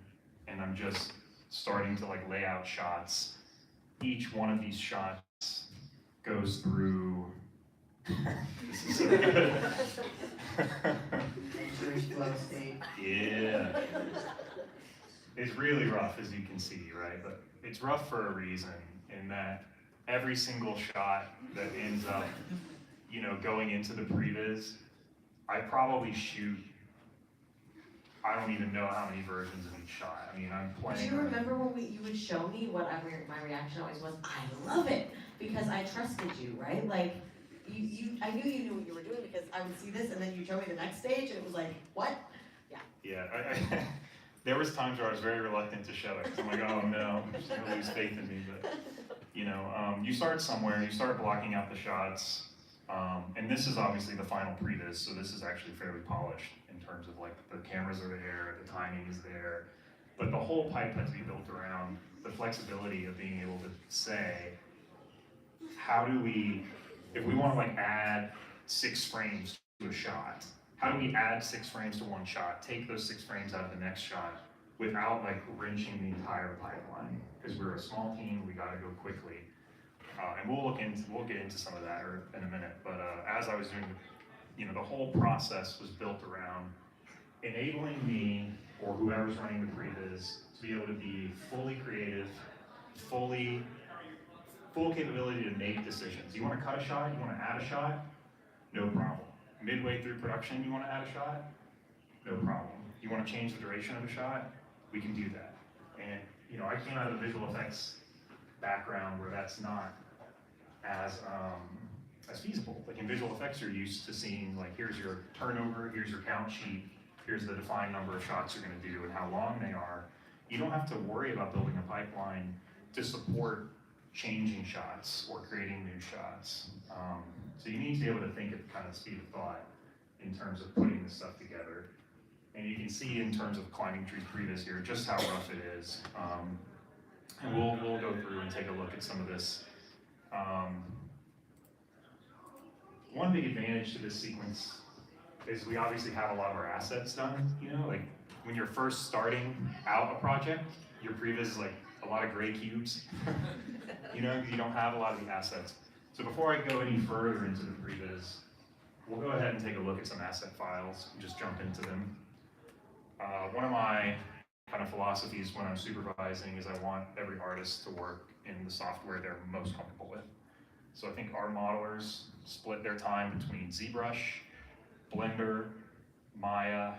and I'm just starting to like lay out shots. Each one of these shots goes through. This is so good. Yeah. It's really rough, as you can see, right? But it's rough for a reason, in that every single shot that ends up, you know, going into the previs, I probably shoot, I don't even know how many versions of each shot. I mean, I'm playing.
Do you remember when you would show me what my reaction always was? I love it, because I trusted you, right? Like, I knew you knew what you were doing because I would see this and then you show me the next stage and it was like, what?
Yeah, there was times where I was very reluctant to show it, because I'm like, oh no, I'm just gonna lose faith in me, but, you know, you start somewhere, you start blocking out the shots, and this is obviously the final previs, so this is actually fairly polished in terms of like, the cameras are there, the timing is there, but the whole pipe has to be built around the flexibility of being able to say, how do we, if we want to like add 6 frames to a shot, how do we add 6 frames to one shot, take those 6 frames out of the next shot without like wrenching the entire pipeline? Because we're a small team, we got to go quickly, and we'll get into some of that in a minute. But as I was doing, you know, the whole process was built around enabling me or whoever's running the previs to be able to be fully creative, full capability to make decisions. You want to cut a shot, you want to add a shot, no problem. Midway through production, you want to add a shot, no problem. You want to change the duration of a shot, we can do that. And you know, I came out of the visual effects background where that's not as feasible. Like in visual effects, you're used to seeing like, here's your turnover, here's your count sheet, here's the defined number of shots you're going to do and how long they are. You don't have to worry about building a pipeline to support changing shots or creating new shots. So you need to be able to think at kind of the speed of thought in terms of putting this stuff together. And you can see in terms of climbing trees previs here, just how rough it is. And we'll go through and take a look at some of this. One big advantage to this sequence is we obviously have a lot of our assets done. You know, like when you're first starting out a project, your previs is like a lot of gray cubes. You know, you don't have a lot of the assets. So before I go any further into the previs, we'll go ahead and take a look at some asset files and just jump into them. One of my kind of philosophies when I'm supervising is I want every artist to work in the software they're most comfortable with. So I think our modelers split their time between ZBrush, Blender, Maya.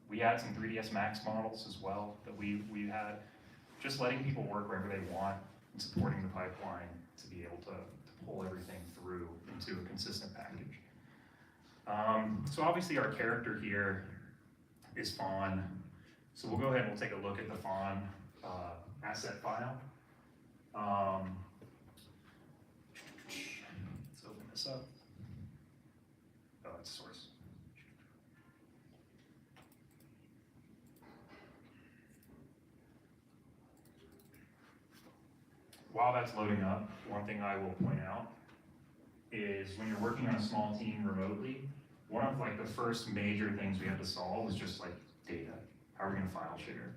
We had some 3ds Max models as well that we had. Just letting people work wherever they want and supporting the pipeline to be able to pull everything through into a consistent package. So obviously our character here is Fawn. So we'll go ahead and we'll take a look at the Fawn asset file. Let's open this up. Oh, it's source. While that's loading up, one thing I will point out is when you're working on a small team remotely, one of like the first major things we had to solve was just like data. How are we gonna file share?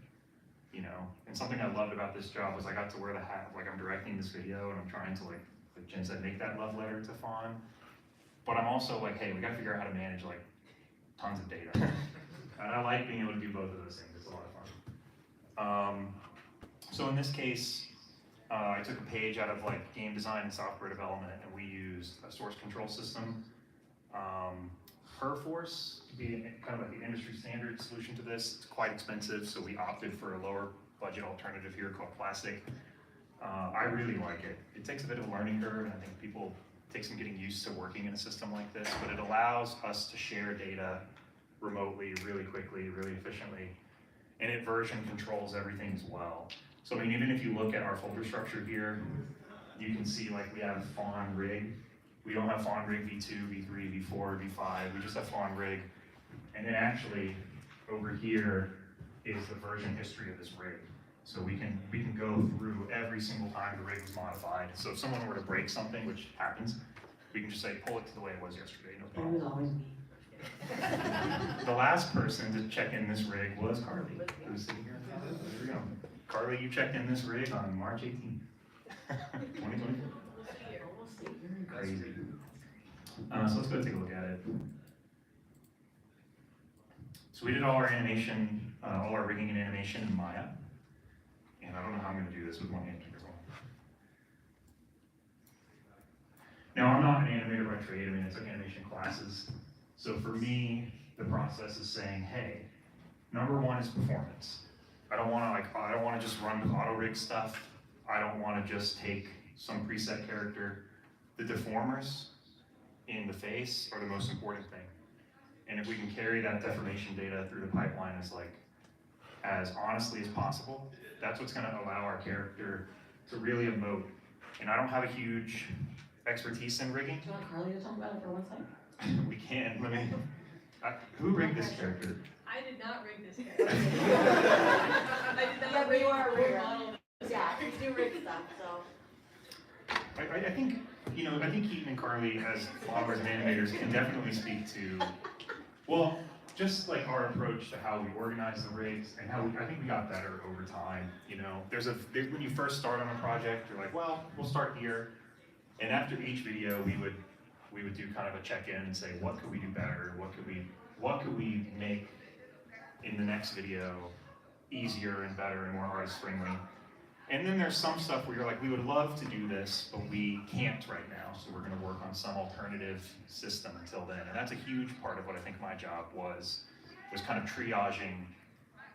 You know, and something I loved about this job was I got to wear the hat, like I'm directing this video and I'm trying to like Jen said, make that love letter to Fawn. But I'm also like, hey, we gotta figure out how to manage like tons of data. And I like being able to do both of those things. It's a lot of fun. So in this case, I took a page out of like game design and software development, and we used a source control system. Perforce to be kind of like the industry standard solution to this. It's quite expensive, so we opted for a lower budget alternative here called Plastic. I really like it. It takes a bit of a learning curve, and I think people take some getting used to working in a system like this, but it allows us to share data remotely, really quickly, really efficiently, and it version controls everything as well. So I mean, even if you look at our folder structure here, you can see like we have fawn rig. We don't have fawn rig v2, v3, v4, v5, we just have fawn rig. And then actually, over here is the version history of this rig. So we can go through every single time the rig was modified. So if someone were to break something, which happens, we can just say, pull it to the way it was yesterday, no
It was
problem.
always me.
The last person to check in this rig was Carly, who's sitting here. There we go. Carly, you checked in this rig on March 18th, 2024. Crazy. So let's go take a look at it. So we did all our animation, all our rigging and animation in Maya. And I don't know how I'm going to do this with one hand. Now, I'm not an animator by trade. I mean, I took animation classes. So for me, the process is saying, hey, number one is performance. I don't want to just run with auto rig stuff. I don't want to just take some preset character. The deformers in the face are the most important thing. And if we can carry that deformation data through the pipeline as honestly as possible, that's what's going to allow our character to really emote. And I don't have a huge expertise in rigging.
Do you want Carly to talk about it for 1 second?
We can. Who rigged this character?
I did not rig this character. I did
Yeah,
not
but
rig
you are a
or
rigger.
model this
Yeah,
character.
you do rig stuff, so.
I think, I think Keaton and Carly as followers and animators can definitely speak to, well, just like our approach to how we organize the rigs and how I think we got better over time. When you first start on a project, you're like, well, we'll start here. And after each video, we would do kind of a check-in and say, what could we do better? What could we make in the next video easier and better and more artist-friendly? And then there's some stuff where you're like, we would love to do this, but we can't right now, so we're going to work on some alternative system until then. And that's a huge part of what I think my job was kind of triaging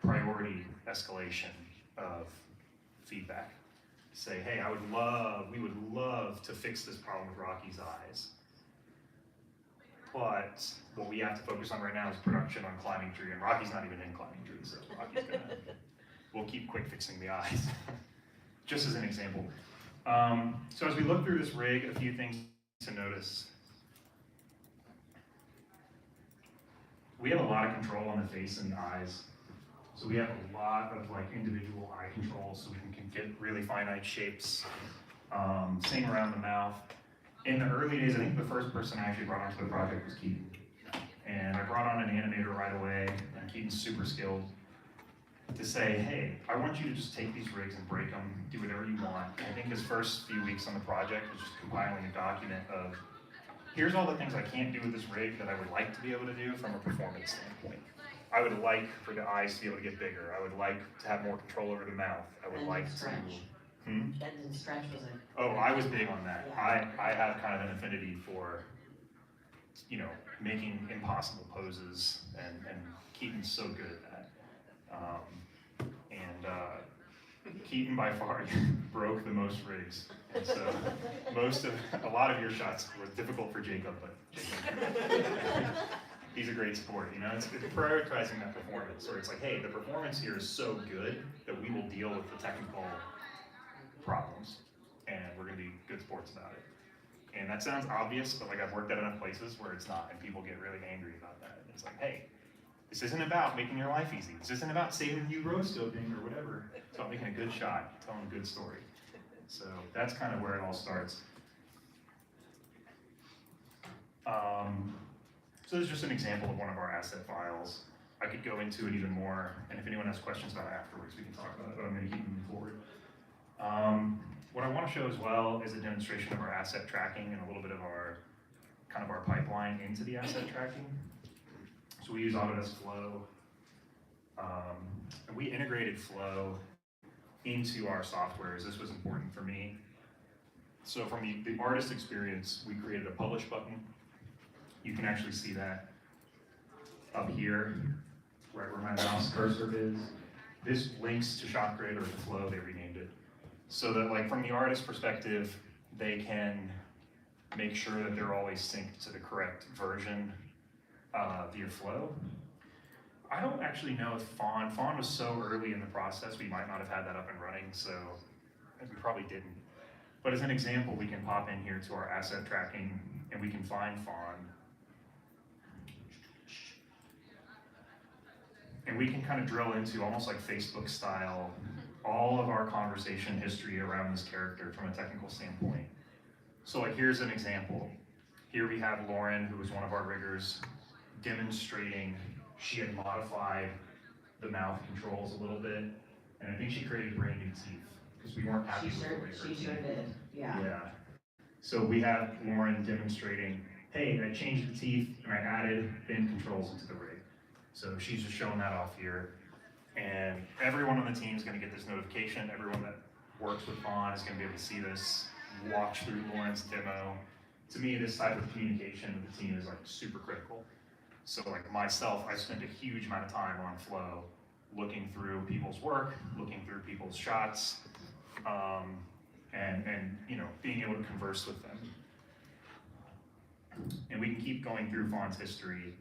priority escalation of feedback. Say, hey, we would love to fix this problem with Rocky's eyes. But what we have to focus on right now is production on Climbing Tree, and Rocky's not even in Climbing Tree, so we'll keep quick fixing the eyes. Just as an example. So as we look through this rig, a few things to notice. We have a lot of control on the face and the eyes. So we have a lot of individual eye controls, so we can get really finite shapes. Same around the mouth. In the early days, I think the first person I actually brought onto the project was Keaton. And I brought on an animator right away, and Keaton's super skilled, to say, hey, I want you to just take these rigs and break them, do whatever you want. I think his first few weeks on the project was just compiling a document of, here's all the things I can't do with this rig that I would like to be able to do from a performance standpoint. I would like for the eyes to be able to get bigger. I would like to have more control over the mouth. I would like to...
Stretch. Bend and stretch was a...
Oh, I was big on that.
Yeah.
I have kind of an affinity for, making impossible poses, and Keaton's so good at that. Keaton by far broke the most rigs. And so a lot of your shots were difficult for Jacob, but Jacob, he's a great sport, It's prioritizing that performance, where it's like, hey, the performance here is so good that we will deal with the technical problems, and we're gonna be good sports about it. And that sounds obvious, but I've worked at enough places where it's not, and people get really angry about that. And it's like, hey, this isn't about making your life easy. This isn't about saving you rotoscoping or whatever. It's about making a good shot, telling a good story. So that's kind of where it all starts. So this is just an example of one of our asset files. I could go into it even more, and if anyone has questions about it afterwards, we can talk about it, but I'm going to keep moving forward. What I want to show as well is a demonstration of our asset tracking and a little bit of our pipeline into the asset tracking. So we use Autodesk Flow And we integrated Flow into our softwares. This was important for me. So from the artist experience, we created a publish button. You can actually see that up here, right where my mouse cursor is. This links to ShotGrid or to Flow, they renamed it. So that like from the artist perspective, they can make sure that they're always synced to the correct version via Flow. I don't actually know if Fawn was so early in the process, we might not have had that up and running, so we probably didn't. But as an example, we can pop in here to our asset tracking and we can find Fawn. And we can kind of drill into, almost like Facebook style, all of our conversation history around this character from a technical standpoint. So like here's an example. Here we have Lauren, who was one of our riggers, demonstrating she had modified the mouth controls a little bit, and I think she created brand new teeth, because we weren't happy with the way her
She sure did, yeah.
Yeah. So we have Lauren demonstrating, hey, I changed the teeth and I added bin controls into the rig. So she's just showing that off here. And everyone on the team is gonna get this notification. Everyone that works with Fawn is gonna be able to see this, watch through Lauren's demo. To me, this type of communication with the team is like super critical. So like myself, I spend a huge amount of time on Flow, looking through people's work, looking through people's shots, and you know, being able to converse with them. And we can keep going through Fawn's history.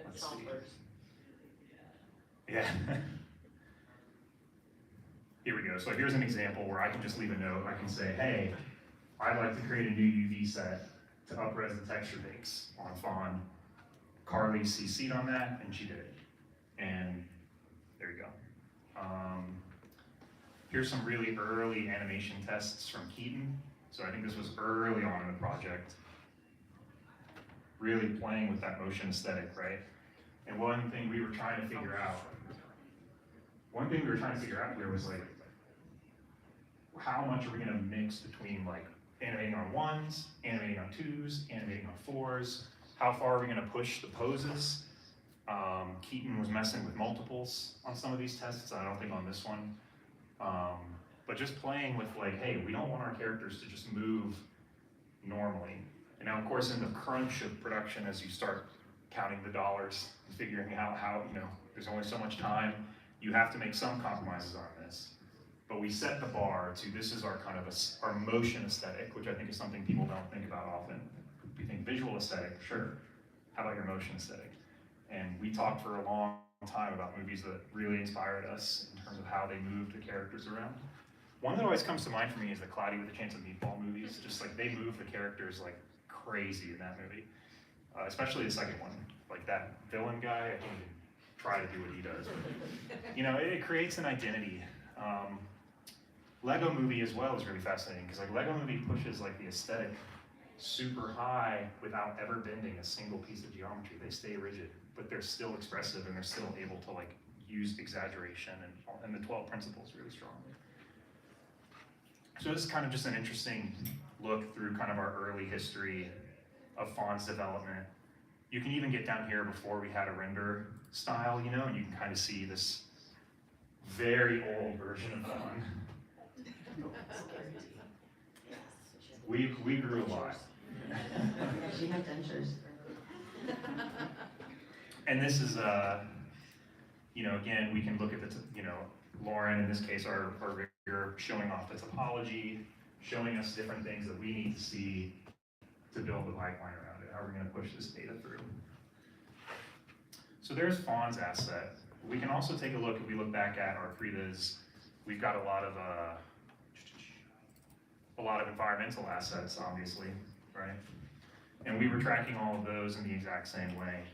Let's see. Yeah. Here we go. So here's an example where I can just leave a note. I can say, hey, I'd like to create a new UV set to up-res the texture bakes on Fawn. Carly CC'd on that, and she did it. And there you go. Here's some really early animation tests from Keaton. So I think this was early on in the project. Really playing with that motion aesthetic, right? And one thing we were trying to figure out here was like, how much are we gonna mix between like animating on ones, animating on twos, animating on fours? How far are we gonna push the poses? Keaton was messing with multiples on some of these tests, I don't think on this one. But just playing with like, hey, we don't want our characters to just move normally. And now of course in the crunch of production, as you start counting the dollars, and figuring out how, you know, there's only so much time, you have to make some compromises on this. But we set the bar to, this is our kind of our motion aesthetic, which I think is something people don't think about often. We think visual aesthetic, sure. How about your motion aesthetic? And we talked for a long time about movies that really inspired us in terms of how they moved the characters around. One that always comes to mind for me is the Cloudy with a Chance of Meatball movies. Just like they move the characters like crazy in that movie. Especially the second one. Like that villain guy, I can't even try to do what he does. But, you know, it creates an identity. Lego Movie as well is really fascinating because like Lego Movie pushes like the aesthetic super high without ever bending a single piece of geometry. They stay rigid, but they're still expressive and they're still able to like use exaggeration and the 12 principles really strongly. So this is kind of just an interesting look through kind of our early history of Fawn's development. You can even get down here before we had a render style, you know, and you can kind of see this very old version of Fawn. We grew a lot.
Yeah, she had dentures.
And this is, you know, again, we can look at the, you know, Lauren, in this case, our rigger, showing off the topology, showing us different things that we need to see to build the pipeline around it. How are we going to push this data through? So there's Fawn's asset. We can also take a look, if we look back at our previs, we've got a lot of environmental assets, obviously, right? And we were tracking all of those in the exact same way.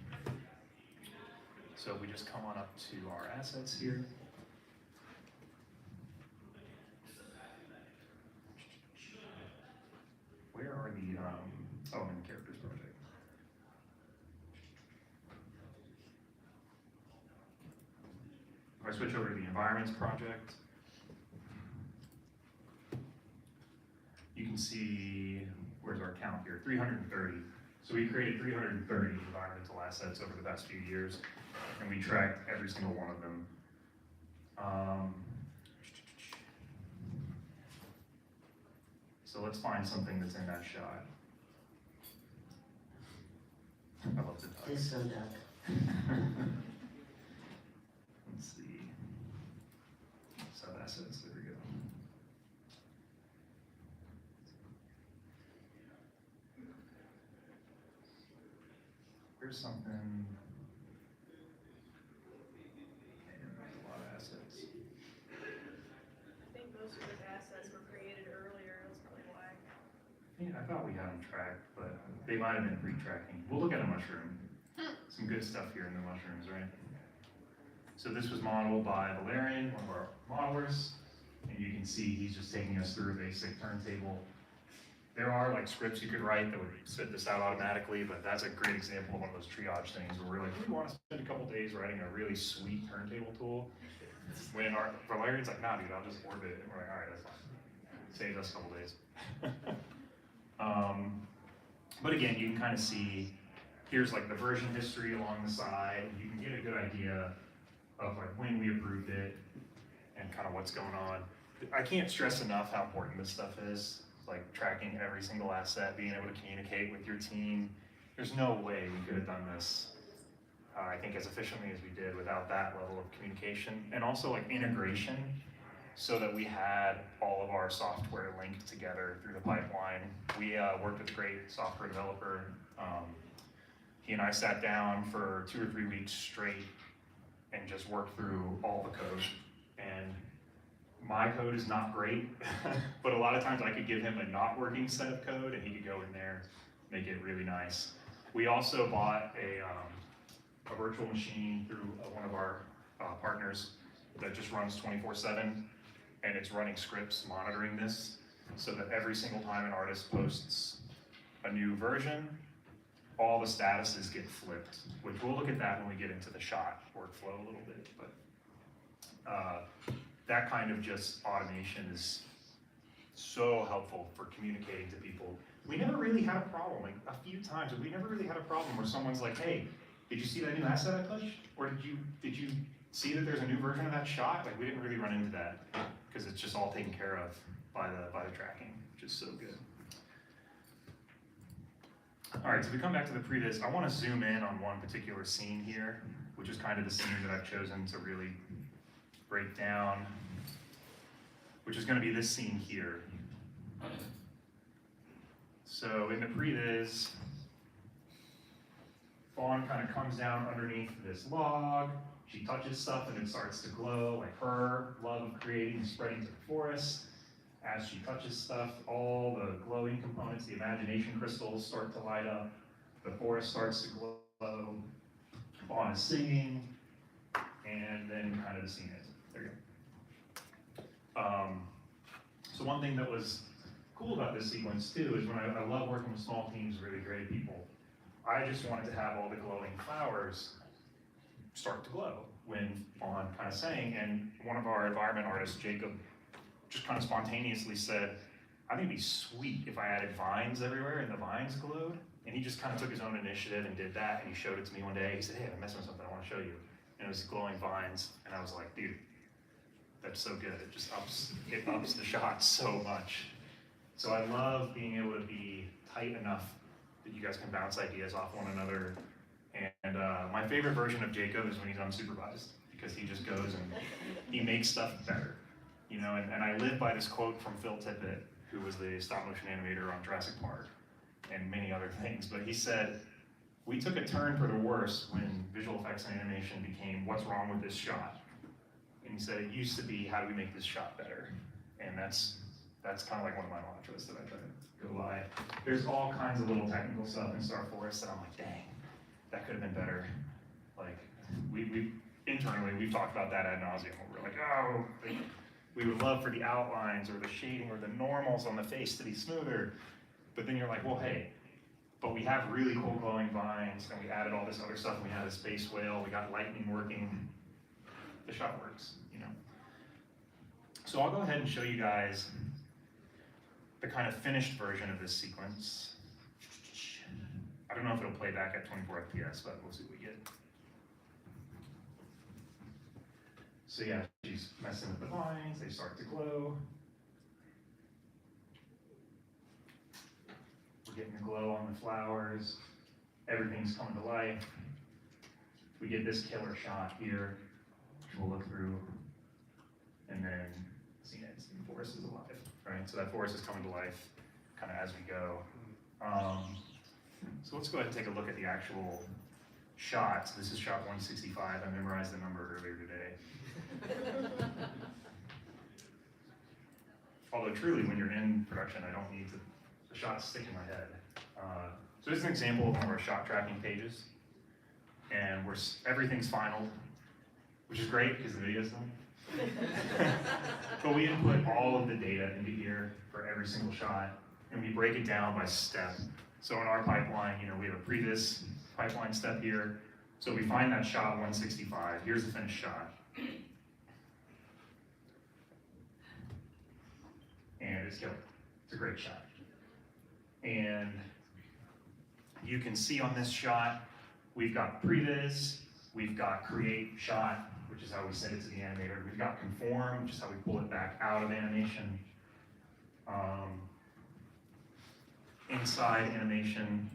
So if we just come on up to our assets here. Where are the, oh, in the characters project. If I switch over to the environments project, you can see, where's our count here? 330. So we created 330 environmental assets over the past few years, and we tracked every single one of them. So let's find something that's in that shot. I love the duck.
Disco duck.
Let's see. Sub-assets, there we go. Here's something. Man, that's a lot of assets.
I think most of those assets were created earlier, that's probably why.
Yeah, I thought we had them tracked, but they might have been pre-tracking. We'll look at a mushroom. Some good stuff here in the mushrooms, right? So this was modeled by Valerian, one of our modelers, and you can see he's just taking us through a basic turntable. There are like scripts you could write that would spit this out automatically, but that's a great example of one of those triage things where we're like, we want to spend a couple days writing a really sweet turntable tool. When our Valerian's like, nah, dude, I'll just orbit it. And we're like, all right, that's fine. Saves us a couple days. But again, you can kind of see, here's like the version history along the side. You can get a good idea of like when we approved it and kind of what's going on. I can't stress enough how important this stuff is, like tracking every single asset, being able to communicate with your team. There's no way we could have done this, I think, as efficiently as we did without that level of communication, and also like integration, so that we had all of our software linked together through the pipeline. We worked with a great software developer. He and I sat down for 2 or 3 weeks straight and just worked through all the code. And my code is not great, but a lot of times I could give him a not working set of code and he could go in there, make it really nice. We also bought a virtual machine through one of our partners that just runs 24/7, and it's running scripts monitoring this, so that every single time an artist posts a new version, all the statuses get flipped, which we'll look at that when we get into the shot workflow a little bit, but that kind of just automation is so helpful for communicating to people. We never really had a problem, like a few times, we never really had a problem where someone's like, hey, did you see that new asset I pushed? Or did you see that there's a new version of that shot? Like, we didn't really run into that, because it's just all taken care of by the tracking, which is so good. All right, so we come back to the previous. I want to zoom in on one particular scene here, which is kind of the scene that I've chosen to really break down, which is going to be this scene here. So in the previs, Fawn kind of comes down underneath this log. She touches stuff and it starts to glow, like her love of creating and spreading to the forest. As she touches stuff, all the glowing components, the imagination crystals start to light up. The forest starts to glow. Fawn is singing, and then kind of the scene is. There you go. So one thing that was cool about this sequence too is when I love working with small teams, really great people. I just wanted to have all the glowing flowers start to glow when Fawn kind of sang, and one of our environment artists, Jacob, just kind of spontaneously said, I think it'd be sweet if I added vines everywhere and the vines glowed. And he just kind of took his own initiative and did that, and he showed it to me one day. He said, hey, I'm messing with something, I want to show you. And it was glowing vines, and I was like, dude, that's so good. It just ups the shot so much. So I love being able to be tight enough that you guys can bounce ideas off one another. And my favorite version of Jacob is when he's unsupervised, because he just goes and he makes stuff better. You know, and I live by this quote from Phil Tippett, who was the stop motion animator on Jurassic Park and many other things, but he said, we took a turn for the worse when visual effects and animation became, what's wrong with this shot? And he said, it used to be, how do we make this shot better? And that's kind of like one of my mantras that I try to go by. There's all kinds of little technical stuff in Star Forest that I'm like, dang, that could have been better. Like, internally, we've talked about that ad nauseum, where we're like, oh, we would love for the outlines or the shading or the normals on the face to be smoother. But then you're like, well, hey, but we have really cool glowing vines, and we added all this other stuff. We had a space whale, we got lightning working. The shot works, you know. So I'll go ahead and show you guys the kind of finished version of this sequence. I don't know if it'll play back at 24 FPS, but we'll see what we get. So yeah, she's messing with the vines, they start to glow. We're getting the glow on the flowers, everything's coming to life. We get this killer shot here, which we'll look through, and then see next, the forest is alive, right? So that forest is coming to life kind of as we go. So let's go ahead and take a look at the actual shots. This is shot 165. I memorized the number earlier today. Although truly, when you're in production, I don't need the shots stick in my head. So this is an example of one of our shot tracking pages. And everything's final, which is great because the video's done. But we input all of the data into here for every single shot, and we break it down by step. So in our pipeline, we have a previous pipeline step here. So we find that shot 165. Here's the finished shot. And it's killer. It's a great shot. And you can see on this shot, we've got previs, we've got create shot, which is how we send it to the animator. We've got conform, which is how we pull it back out of animation. Inside animation,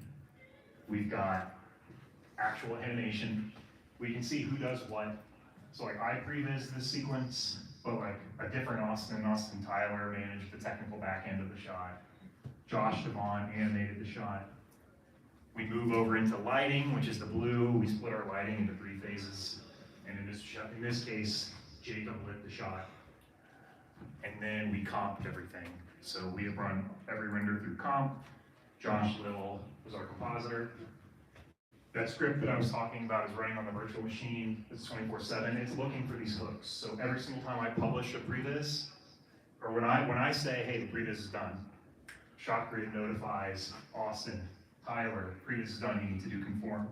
we've got actual animation. We can see who does what. So like I previs this sequence, but like a different Austin Tyler managed the technical back end of the shot. Josh Devon animated the shot. We move over into lighting, which is the blue. We split our lighting into 3 phases. And in this case, Jacob lit the shot. And then we comped everything. So we have run every render through comp. Josh Little was our compositor. That script that I was talking about is running on the virtual machine. It's 24/7. It's looking for these hooks. So every single time I publish a previs, or when I say, hey, the previs is done, ShotGrid notifies Austin, Tyler, previs is done, you need to do conform.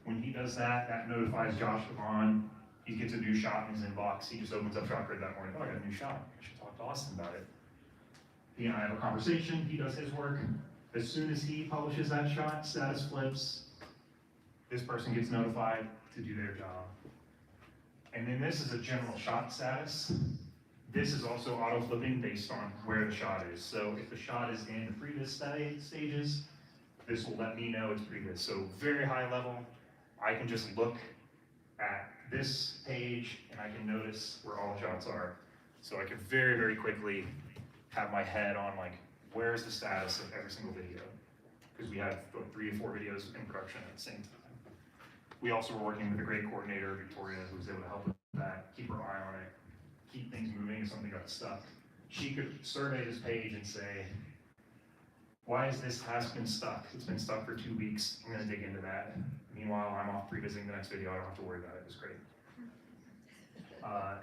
When he does that, that notifies Josh Devon. He gets a new shot in his inbox. He just opens up ShotGrid that morning. Oh, I got a new shot. I should talk to Austin about it. He and I have a conversation. He does his work. As soon as he publishes that shot, status flips. This person gets notified to do their job. And then this is a general shot status. This is also auto-flipping based on where the shot is. So if the shot is in the previous stages, this will let me know it's previous. So very high level, I can just look at this page and I can notice where all the shots are. So I can very, very quickly have my head on like, where's the status of every single video? Because we have 3 or 4 videos in production at the same time. We also were working with a great coordinator, Victoria, who was able to help with that, keep her eye on it, keep things moving if something got stuck. She could survey this page and say, why is this task been stuck? It's been stuck for 2 weeks. I'm gonna dig into that. Meanwhile, I'm off revisiting the next video. I don't have to worry about it. It was great.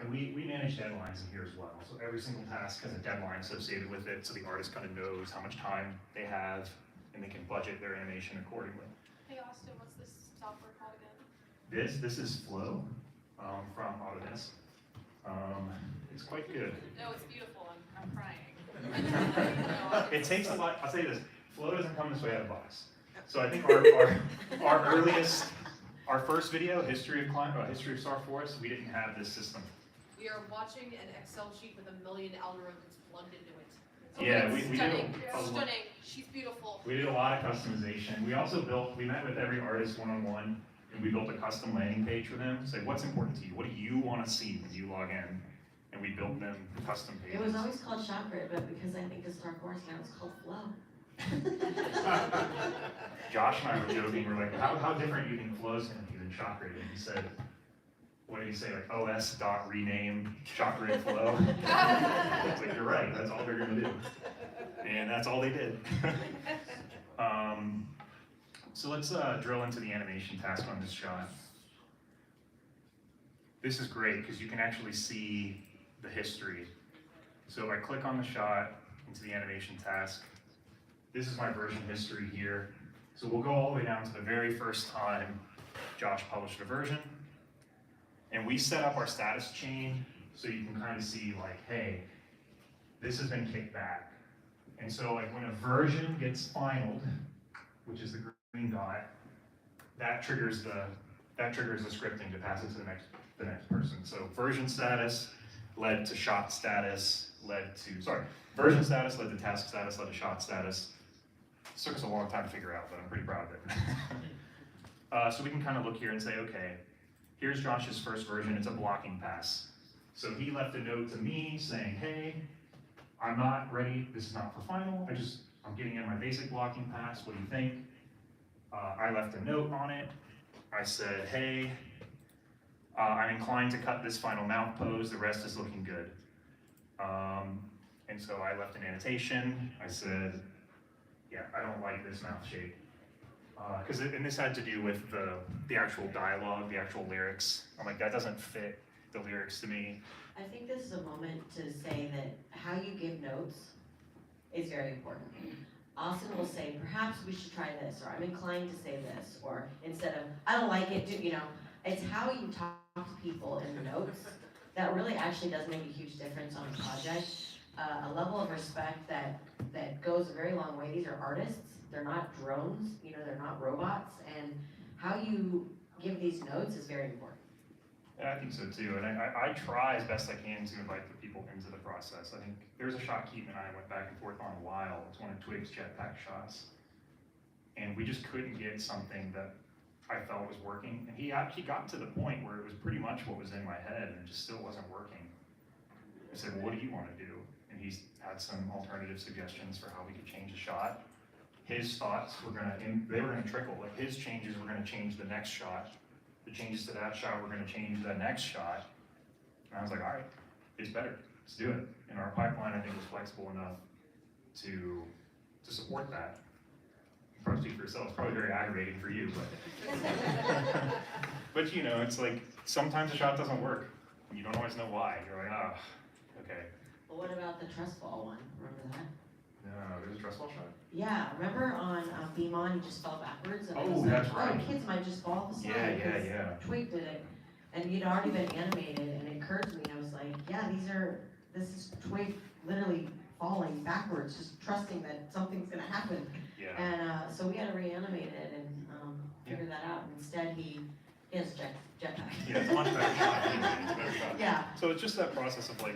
And we manage deadlines in here as well. So every single task has a deadline associated with it, so the artist kind of knows how much time they have, and they can budget their animation accordingly.
Hey Austin, what's this software called again?
This is Flow from Autodesk. It's quite good.
No, it's beautiful. I'm crying.
It takes a lot. I'll say this: Flow doesn't come this way out of the box. So I think our earliest, our first video, history of Star Forest, we didn't have this system.
We are watching an Excel sheet with 1 million algorithms plugged into it.
Yeah, we did
Stunning. Stunning. She's beautiful.
We did a lot of customization. We also we met with every artist one-on-one, and we built a custom landing page for them. Say, what's important to you? What do you want to see when you log in? And we built them custom pages.
It was always called ShotGrid, but because I think it's Star Force now, it's called Flow.
Josh and I were joking. We're like, how different do you think Flow's going to be than ShotGrid? And he said, what did he say? Like os.rename ShotGrid Flow. It's like, you're right. That's all they're going to do. And that's all they did. So let's drill into the animation task on this shot. This is great because you can actually see the history. So if I click on the shot into the animation task, this is my version history here. So we'll go all the way down to the very first time Josh published a version. And we set up our status chain so you can kind of see like, hey, this has been kicked back. And so like when a version gets finaled, which is the green dot, that triggers the scripting to pass it to the next person. So version status led to shot status, version status led to task status, led to shot status. It took us a long time to figure out, but I'm pretty proud of it. So we can kind of look here and say, okay, here's Josh's first version, it's a blocking pass. So he left a note to me saying, hey, I'm not ready, this is not for final, I'm getting in my basic blocking pass, what do you think? I left a note on it. I said, hey, I'm inclined to cut this final mount pose, the rest is looking good. And so I left an annotation. I said, yeah, I don't like this mouth shape. And this had to do with the actual dialogue, the actual lyrics. I'm like, that doesn't fit the lyrics to me.
I think this is a moment to say that how you give notes is very important. Austin will say, perhaps we should try this, or I'm inclined to say this, or instead of, I don't like it, it's how you talk to people in the notes that really actually does make a huge difference on a project. A level of respect that goes a very long way. These are artists, they're not drones, they're not robots, and how you give these notes is very important.
Yeah, I think so too, and I try as best I can to invite the people into the process. I think there's a shot Keaton and I went back and forth on a while. It's one of Twig's jetpack shots, and we just couldn't get something that I felt was working. And he got to the point where it was pretty much what was in my head, and it just still wasn't working. I said, well, what do you want to do? And he had some alternative suggestions for how we could change the shot. His thoughts were gonna trickle. Like his changes were gonna change the next shot. The changes to that shot were gonna change the next shot. And I was like, all right, it's better, let's do it. And our pipeline, I think, was flexible enough to support that. You probably speak for yourself, it's probably very aggravating for you, but but it's like, sometimes a shot doesn't work. And you don't always know why. You're like, oh, okay.
Well, what about the trust fall one? Remember that?
No, there's a dress ball shot?
Yeah, remember on Beam On, you just fell backwards? And it was
That's right.
Oh, kids might just fall off the side.
Yeah.
Twig did it, and you'd already been animated, and it occurred to me, I was like, yeah, this is Twig literally falling backwards, just trusting that something's gonna happen.
Yeah.
And so we had to reanimate it and figure that out. And instead, he has a jetpack.
Yeah, it's a much better shot. It's a better shot.
Yeah.
So it's just that process of like,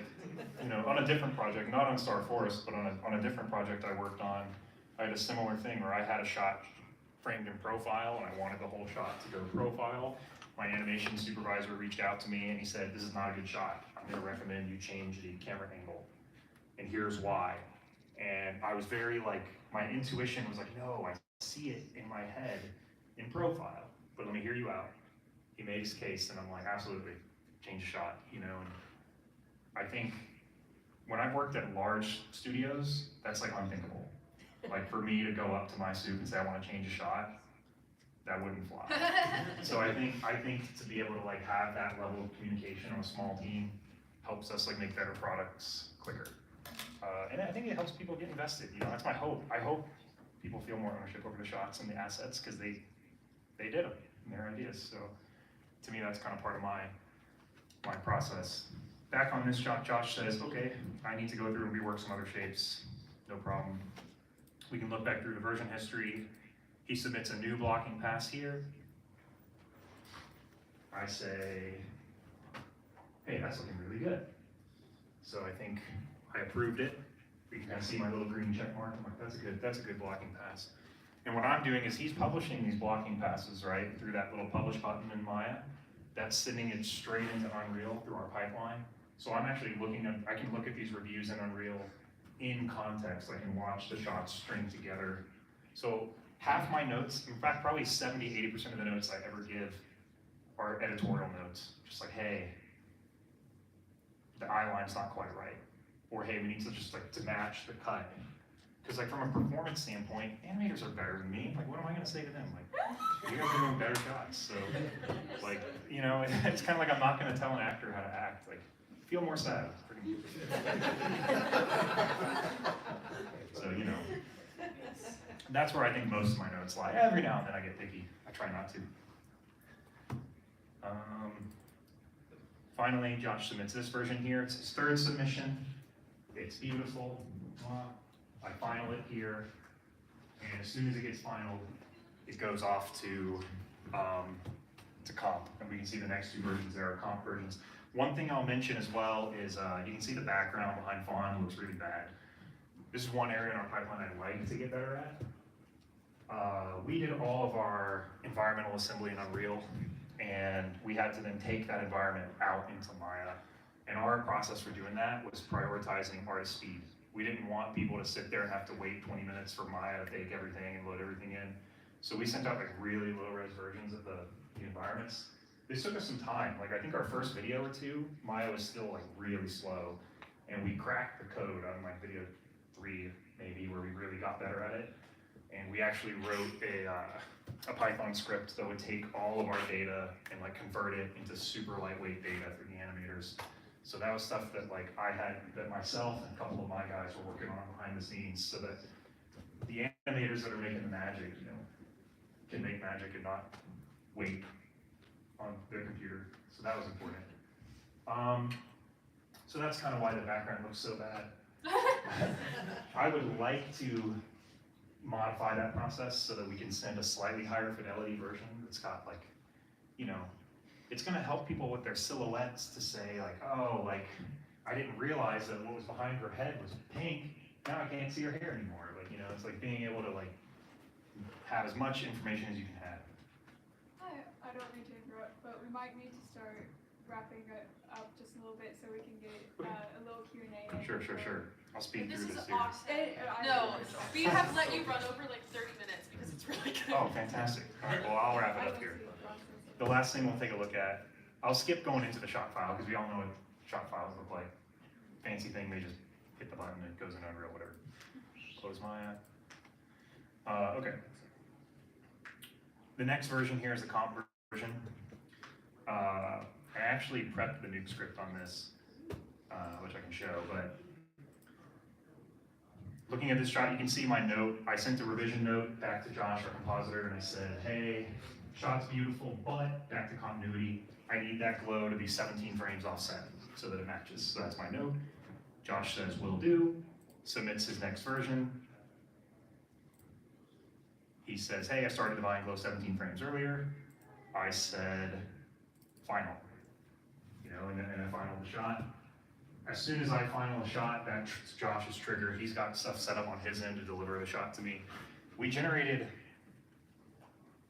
on a different project, not on Star Forest, but on a different project I worked on, I had a similar thing where I had a shot framed in profile and I wanted the whole shot to go profile. My animation supervisor reached out to me and he said, this is not a good shot. I'm gonna recommend you change the camera angle. And here's why. And I was very like, my intuition was like, no, I see it in my head in profile, but let me hear you out. He made his case and I'm like, absolutely, change the shot, and I think when I've worked at large studios, that's like unthinkable. Like for me to go up to my soup and say, I want to change a shot, that wouldn't fly. So I think to be able to like have that level of communication on a small team helps us like make better products quicker. And I think it helps people get invested, that's my hope. I hope people feel more ownership over the shots and the assets because they did them and their ideas. So to me, that's kind of part of my process. Back on this shot, Josh says, okay, I need to go through and rework some other shapes, no problem. We can look back through the version history. He submits a new blocking pass here. I say, hey, that's looking really good. So I think I approved it. You can kind of see my little green check mark. I'm like, that's a good blocking pass. And what I'm doing is he's publishing these blocking passes, right, through that little publish button in Maya. That's sending it straight into Unreal through our pipeline. So I'm actually I can look at these reviews in Unreal in context. I can watch the shots string together. So half my notes, in fact, probably 70–80% of the notes I ever give are editorial notes. Just like, hey, the eye line's not quite right. Or hey, we need to just like to match the cut. Because like from a performance standpoint, animators are better than me. Like what am I gonna say to them? Like, you guys are doing better shots. So like, it's kind of like I'm not gonna tell an actor how to act. Like, feel more sad. So, that's where I think most of my notes lie. Every now and then I get picky. I try not to. Finally, Josh submits this version here. It's his third submission. It's beautiful. I final it here. And as soon as it gets final, it goes off to comp, and we can see the next two versions there are comp versions. One thing I'll mention as well is you can see the background behind Fawn looks really bad. This is one area in our pipeline I'd like to get better at. We did all of our environmental assembly in Unreal, and we had to then take that environment out into Maya. And our process for doing that was prioritizing artist speed. We didn't want people to sit there and have to wait 20 minutes for Maya to take everything and load everything in. So we sent out like really low-res versions of the environments. This took us some time. Like I think our first video or two, Maya was still like really slow, and we cracked the code on like video 3 maybe, where we really got better at it. And we actually wrote a Python script that would take all of our data and like convert it into super lightweight data for the animators. So that was stuff that like that myself and a couple of my guys were working on behind the scenes, so that the animators that are making the magic, you know, can make magic and not wait on their computer. So that was important. So that's kind of why the background looks so bad. I would like to modify that process so that we can send a slightly higher fidelity version that's got like, you know, it's gonna help people with their silhouettes to say like, oh, like, I didn't realize that what was behind her head was pink, now I can't see her hair anymore. Like, you know, it's like being able to like have as much information as you can have.
I don't mean to interrupt, but we might need to start wrapping it up just a little bit so we can get a little Q&A.
Sure. I'll speed
This
through
is
this here.
awesome.
I
No,
know.
we have let you run over like 30 minutes because it's really good.
Oh, fantastic. All right, well, I'll wrap it up here. The last thing we'll take a look at, I'll skip going into the shot file because we all know what shot files look like. Fancy thing, they just hit the button and it goes in Unreal, whatever. Close my okay. The next version here is the comp version. I actually prepped the nuke script on this, which I can show, but looking at this shot, you can see my note. I sent a revision note back to Josh, our compositor, and I said, hey, shot's beautiful, but back to continuity. I need that glow to be 17 frames offset so that it matches. So that's my note. Josh says, will do, submits his next version. He says, hey, I started Divine Glow 17 frames earlier. I said, final, you know, and I finaled the shot. As soon as I final the shot, that's Josh's trigger. He's got stuff set up on his end to deliver the shot to me. We generated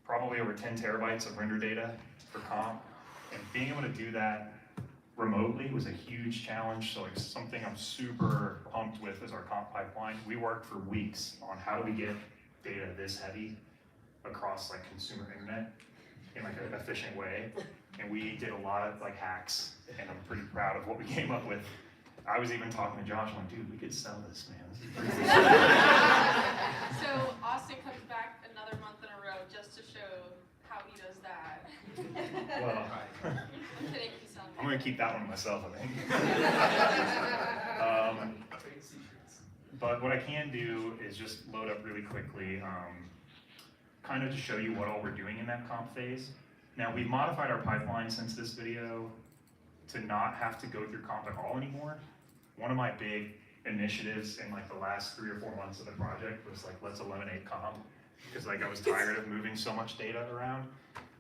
probably over 10 terabytes of render data for comp, and being able to do that remotely was a huge challenge. So like something I'm super pumped with is our comp pipeline. We worked for weeks on how do we get data this heavy across like consumer internet in like an efficient way. And we did a lot of like hacks, and I'm pretty proud of what we came up with. I was even talking to Josh, I'm like, dude, we could sell this, man. This is pretty
So Austin comes back another month in a row just to show how he does that.
well,
I'm kidding, he's not.
I'm gonna keep that one to myself, I think. But what I can do is just load up really quickly, kind of to show you what all we're doing in that comp phase. Now, we've modified our pipeline since this video to not have to go through comp at all anymore. One of my big initiatives in like the last 3 or 4 months of the project was like, let's eliminate comp, because like I was tired of moving so much data around.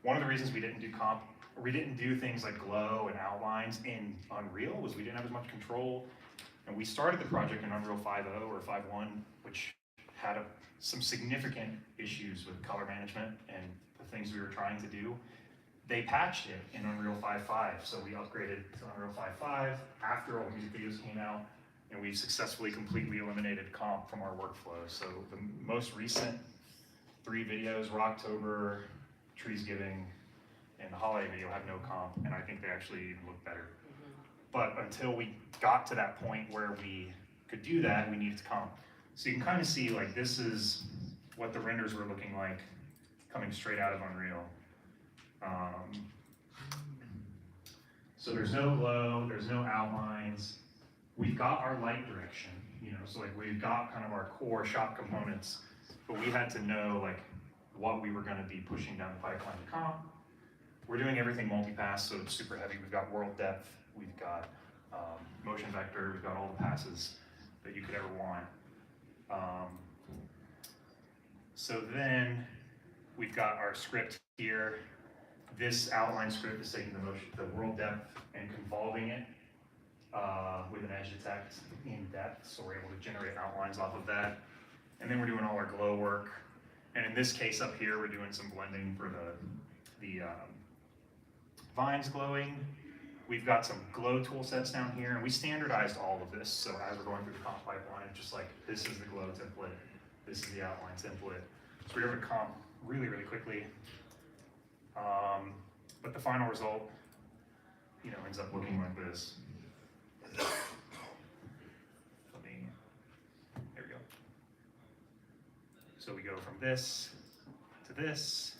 One of the reasons we didn't do comp, or we didn't do things like glow and outlines in Unreal, was we didn't have as much control. And we started the project in Unreal 5.0 or 5.1, which had some significant issues with color management and the things we were trying to do. They patched it in Unreal 5.5, so we upgraded to Unreal 5.5 after all the music videos came out, and we've successfully completely eliminated comp from our workflow. So the most recent 3 videos, Rocktober, Trees Giving, and the holiday video have no comp, and I think they actually even look better. But until we got to that point where we could do that, we needed to comp. So you can kind of see like this is what the renders were looking like coming straight out of Unreal. So there's no glow, there's no outlines. We've got our light direction, you know, so like we've got kind of our core shot components, but we had to know like what we were going to be pushing down the pipeline to comp. We're doing everything multi-pass, so it's super heavy. We've got world depth, we've got motion vector, we've got all the passes that you could ever want. So then we've got our script here. This outline script is taking the world depth and convolving it with an edge detect in depth, so we're able to generate outlines off of that. And then we're doing all our glow work. And in this case up here, we're doing some blending for the vines glowing. We've got some glow tool sets down here, and we standardized all of this. So as we're going through the comp pipeline, it's just like, this is the glow template, this is the outline template. So we're able to comp really, really quickly. But the final result, ends up looking like this. There we go. So we go from this to this.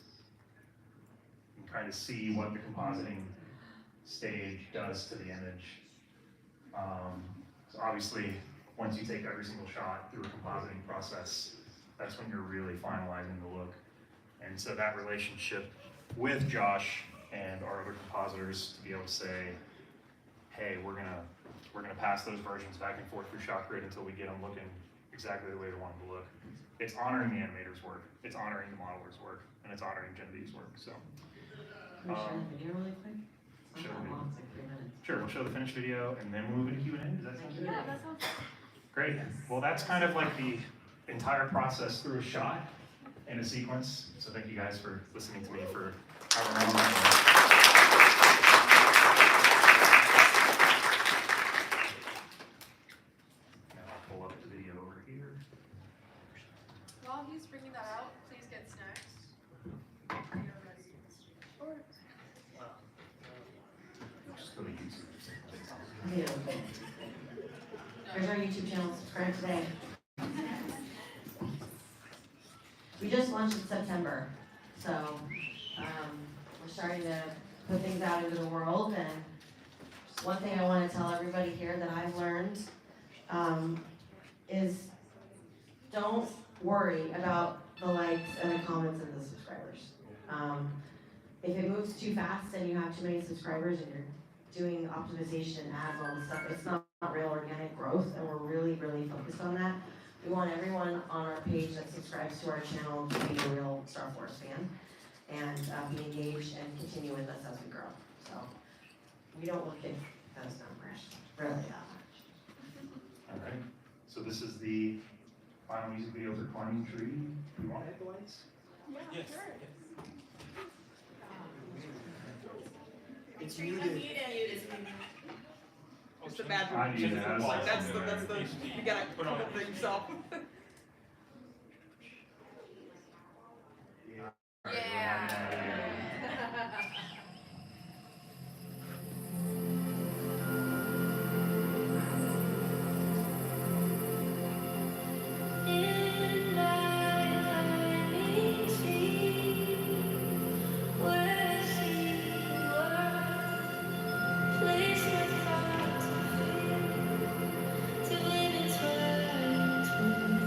You can kind of see what the compositing stage does to the image. So obviously, once you take every single shot through a compositing process, that's when you're really finalizing the look. And so that relationship with Josh and our other compositors to be able to say, hey, we're gonna pass those versions back and forth through ShotGrid until we get them looking exactly the way we want them to look. It's honoring the animator's work, it's honoring the modeler's work, and it's honoring Genevieve's work. So,
Can we share the video really quick? It's
Sure.
not that long, it's like 3 minutes.
sure, we'll show the finished video and then we'll move into Q&A. Does that sound good?
Yeah, that sounds
Great. Well, that's kind of like the entire process through a shot in a sequence. So thank you guys for listening to me for however long. Now I'll pull up the video over here.
While he's bringing that out, please get snacks.
Just go to YouTube.
Video, okay. Here's our YouTube channel, subscribe today. We just launched in September, so we're starting to put things out into the world, and one thing I want to tell everybody here that I've learned is don't worry about the likes and the comments and the subscribers. If it moves too fast and you have too many subscribers and you're doing optimization and ads, all this stuff, it's not real organic growth, and we're really, really focused on that. We want everyone on our page that subscribes to our channel to be a real Star Force fan and be engaged and continue with us as we grow. So we don't look at those numbers really that much.
All right. So this is the final music video for Climbing Tree. Do you want to hit the lights?
Yes. It's
You
muted.
It's the bad
I do
version.
that.
That's the, you gotta put it for yourself.
To live in twilight.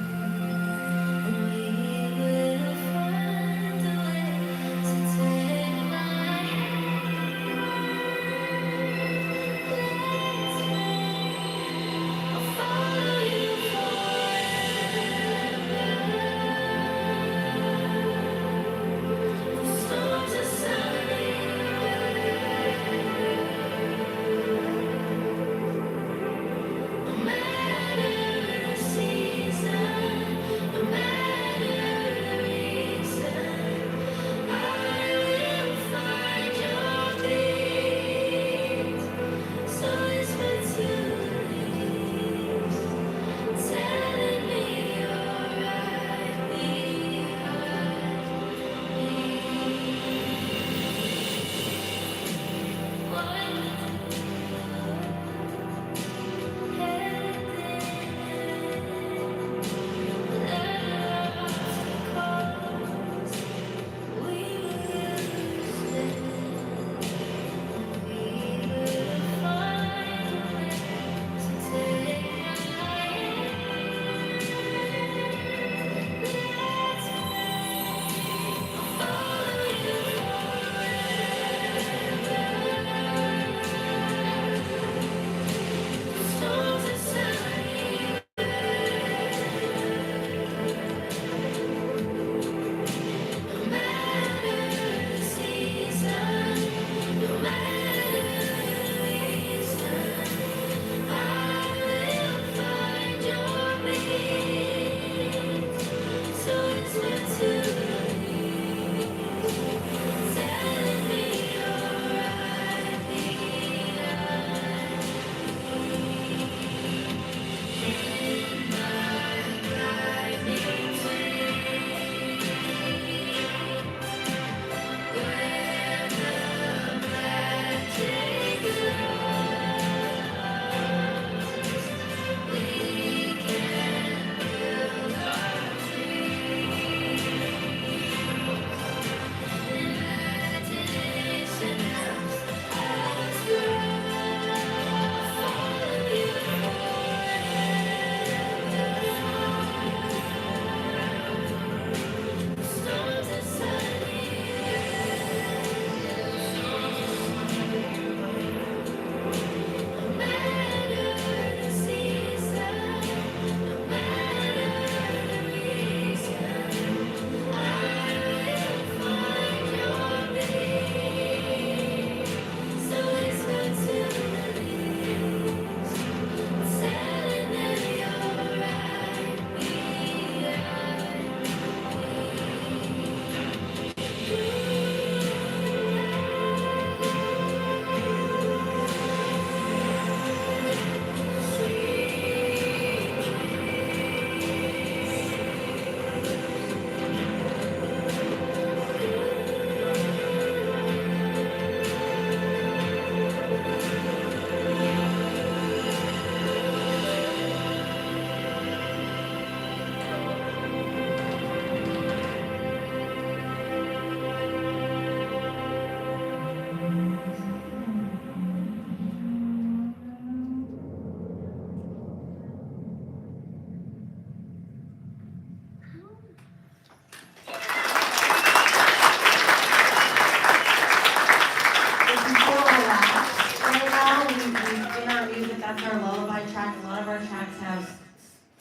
That's our lullaby track. A lot of our tracks have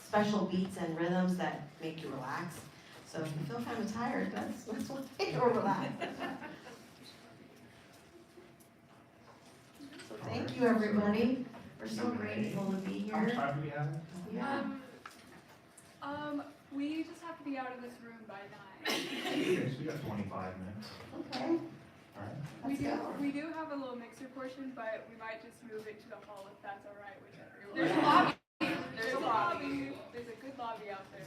special beats and rhythms that make you relax. So if you feel kind of tired, that's why you're relaxed. So thank you, everybody. We're so grateful to be
How much
here.
time do we have?
Yeah.
We just have to be out of this room by 9.
Okay, so we got 25 minutes.
Okay.
All right.
Let's go.
We do have a little mixer portion, but we might just move it to the hall if that's all right with everyone.
There's a lobby.
There's a lobby. There's a good lobby out there.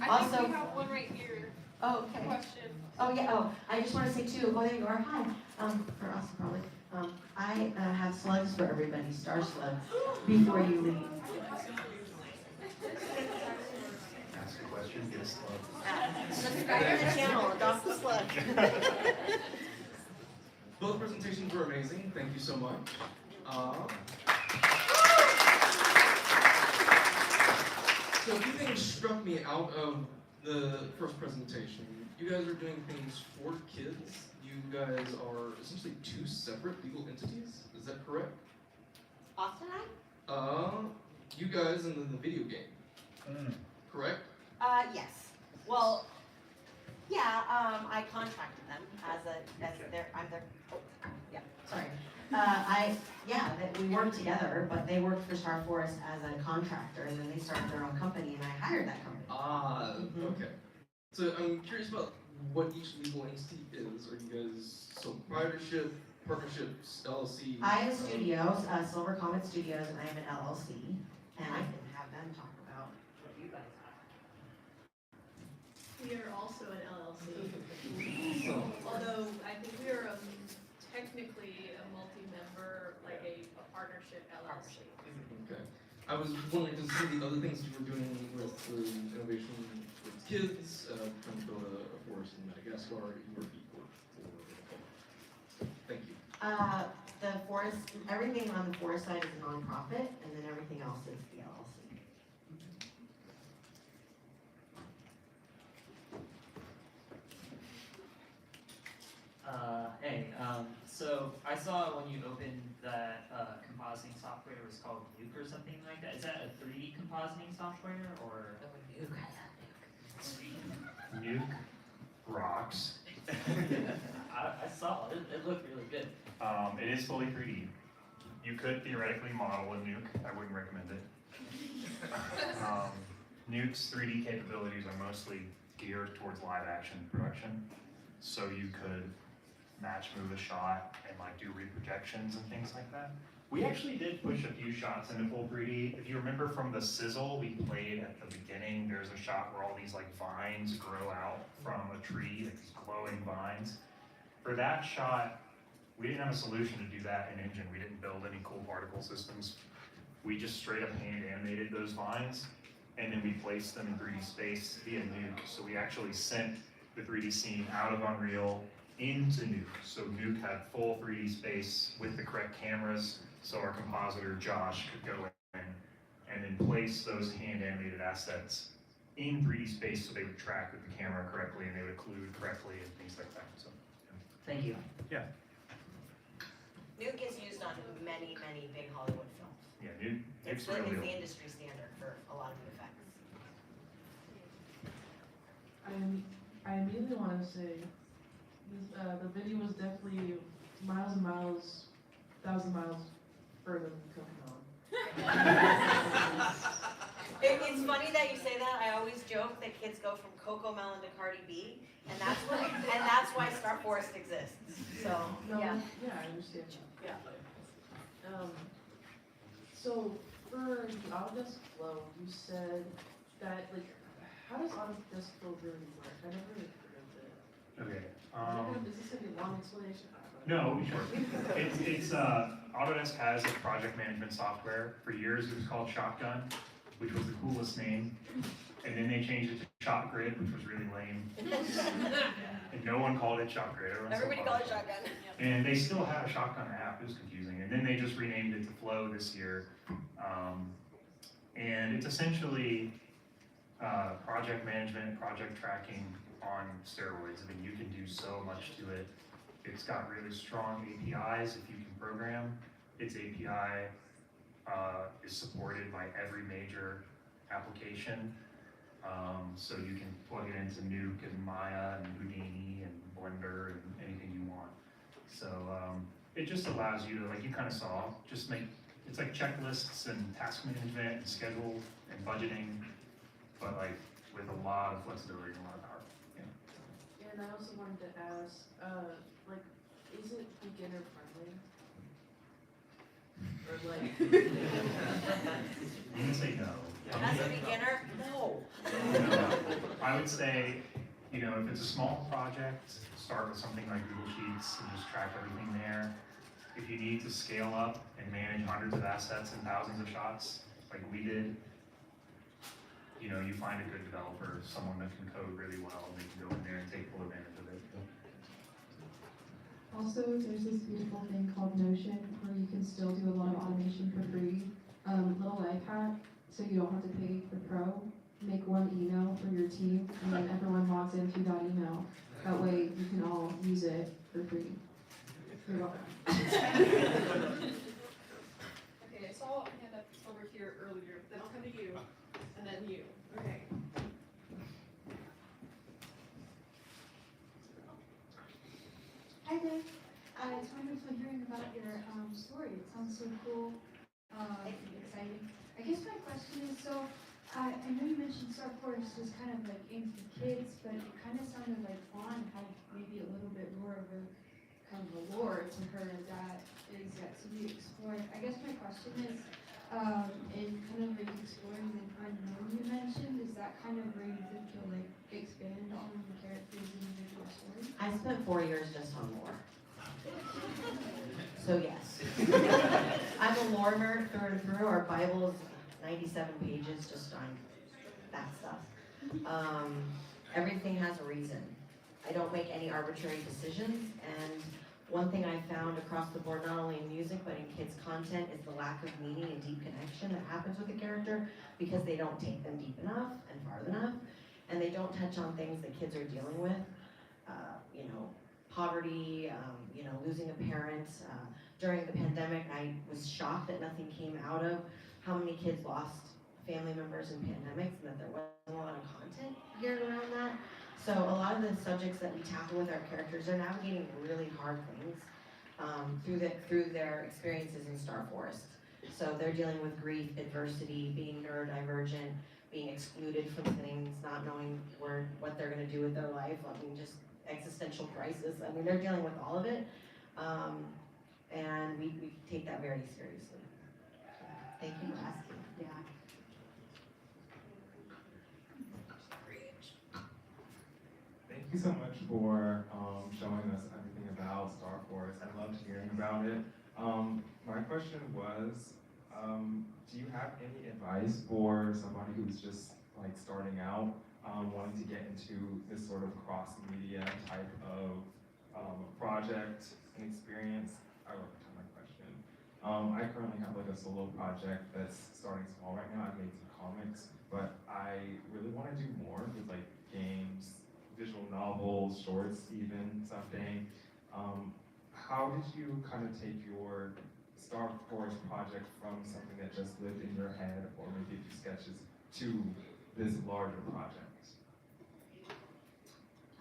I
Also-
think we have one right here.
Oh, okay.
Question.
Oh, yeah, oh, I just want to say too, oh, there you are, hi, for us probably. I have slugs for everybody, star slugs, before you leave.
Ask a question, get a slug.
Subscribe to the channel, adopt the slug.
Both presentations were amazing. Thank you so much. So a few things struck me out of the first presentation. You guys are doing things for kids. You guys are essentially two separate legal entities. Is that correct?
Austin and I?
You guys and then the video game. Correct?
Yes. Well, yeah, I contracted them I'm their, oh, yeah, sorry. That we worked together, but they worked for Star Forest as a contractor, and then they started their own company, and I hired that company.
Okay. So I'm curious about what each legal entity is. Are you guys sole proprietorship, partnerships, LLC?
I have studios, Silver Comet Studios, and I have an LLC, and I can have them talk about what you guys have.
We are also an LLC. Although I think we are technically a multi-member, like a partnership LLC.
Okay. I was wondering because some of the other things you were doing with the innovation with kids, trying to build a forest in Madagascar, you were for. Thank you.
The forest, everything on the forest side is a nonprofit, and then everything else is the LLC.
So I saw when you opened that compositing software, it was called Nuke or something like that. Is that a 3D compositing software or?
Nuke rocks.
I saw it. It looked really good.
It is fully 3D. You could theoretically model a nuke. I wouldn't recommend it. Nuke's 3D capabilities are mostly geared towards live action production. So you could match move a shot and like do reprojections and things like that. We actually did push a few shots into full 3D. If you remember from the sizzle we played at the beginning, there's a shot where all these like vines grow out from a tree, like these glowing vines. For that shot, we didn't have a solution to do that in Engine. We didn't build any cool particle systems. We just straight up hand animated those vines, and then we placed them in 3D space via Nuke. So we actually sent the 3D scene out of Unreal into Nuke. So Nuke had full 3D space with the correct cameras, so our compositor Josh could go in and then place those hand animated assets in 3D space so they would track with the camera correctly and they would occlude correctly and things like that. So,
Thank you.
yeah.
Nuke is used on many, many big Hollywood films.
Yeah,
It's
Nuke's
the
real deal.
industry standard for a lot of the effects.
I immediately want to say this, the video was definitely miles and miles, 1,000 miles further than Cooking On.
It's funny that you say that. I always joke that kids go from Coco Melon to Cardi B, and that's why Star Forest exists. So
No,
yeah.
I understand.
Yeah.
So for the Autodesk Flow, you said that how does Autodesk Flow really work? I never really heard of it.
Okay.
Is this gonna be a long explanation?
No, sure. It's Autodesk has a project management software. For years it was called Shotgun, which was the coolest name. And then they changed it to ShotGrid, which was really lame. And no one called it ShotGrid.
Everybody called it Shotgun.
And they still have a Shotgun app. It was confusing. And then they just renamed it to Flow this year. And it's essentially project management, project tracking on steroids. I mean, you can do so much to it. It's got really strong APIs if you can program. It's API is supported by every major application. So you can plug it into Nuke and Maya and Houdini and Blender and anything you want. So it just allows you to, like you kind of saw, just make, it's like checklists and task management and schedule and budgeting, but like with a lot of flexibility and a lot of power. Yeah.
And I also wanted to ask, like, is it beginner friendly? Or like,
You can say no.
As a beginner, no.
I would say, you know, if it's a small project, start with something like Google Sheets and just track everything there. If you need to scale up and manage hundreds of assets and thousands of shots, like we did, you know, you find a good developer, someone that can code really well, and they can go in there and take full advantage of it.
Also, there's this beautiful thing called Notion where you can still do a lot of automation for free. Little life hack, so you don't have to pay the pro. Make one email for your team, and then everyone logs into that email. That way, you can all use it for free. You're welcome.
Okay, I saw a hand up over here earlier, then I'll come to you, and then you. Okay.
Hi there. It's wonderful hearing about your story. It sounds so cool, exciting. I guess my question is, so I know you mentioned Star Force was kind of like aimed for kids, but it kind of sounded like Fawn had maybe a little bit more of a kind of a lore to her that is yet to be explored. I guess my question is, in kind of like exploring the unknown you mentioned, is that kind of where you think you'll like expand on the characters' individual story?
I spent 4 years just on lore. So yes. I'm a lore nerd through and through. Our Bible is 97 pages just on that stuff. Everything has a reason. I don't make any arbitrary decisions, and one thing I found across the board, not only in music but in kids' content, is the lack of meaning and deep connection that happens with a character because they don't take them deep enough and far enough, and they don't touch on things that kids are dealing with. You know, poverty, you know, losing a parent. During the pandemic, I was shocked that nothing came out of how many kids lost family members in pandemics and that there wasn't a lot of content geared around that. So a lot of the subjects that we tackle with our characters are navigating really hard things through their experiences in Star Forest. So they're dealing with grief, adversity, being neurodivergent, being excluded from things, not knowing what they're going to do with their life. I mean, just existential crisis. I mean, they're dealing with all of it, and we take that very seriously. Thank you for asking. Yeah.
Thank you so much for showing us everything about Star Force. I loved hearing about it. My question was, do you have any advice for somebody who's just like starting out, wanting to get into this sort of cross-media type of project and experience? I will return my question. I currently have like a solo project that's starting small right now. I've made some comics, but I really want to do more with like games, visual novels, shorts, even something. How did you kind of take your Star Force project from something that just lived in your head, or maybe a few sketches, to this larger project?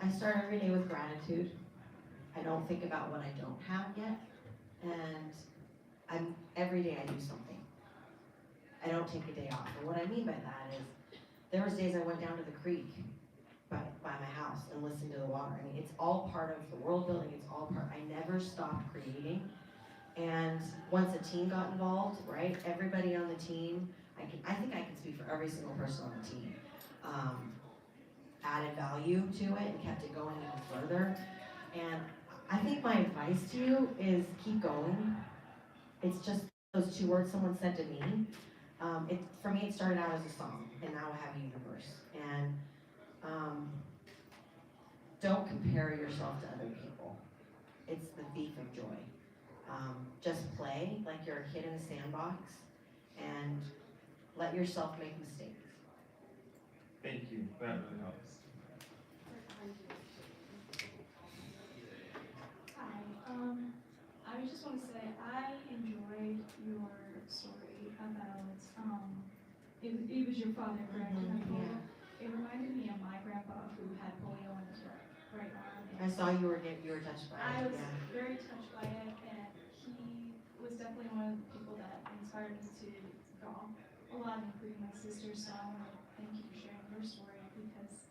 I start every day with gratitude. I don't think about what I don't have yet, and every day I do something. I don't take a day off, and what I mean by that is, there was days I went down to the creek by my house and listened to the water. I mean, it's all part of the world building, it's all part, I never stopped creating. And once a team got involved, right, everybody on the team, I think I can speak for every single person on the team, added value to it and kept it going even further. And I think my advice to you is keep going. It's just those 2 words someone said to me. For me, it started out as a song, and now I have a universe. And don't compare yourself to other people. It's the thief of joy. Just play like you're a kid in a sandbox and let yourself make mistakes.
Thank you, that really helps.
Hi, I just want to say I enjoyed your story. it was your father, correct? It reminded me of my grandpa who had polio on his right arm.
I saw you were touched by
I
it,
was
yeah.
very touched by it, and he was definitely one of the people that inspired me to draw a lot, including my sister. So I want to thank you for sharing your story, because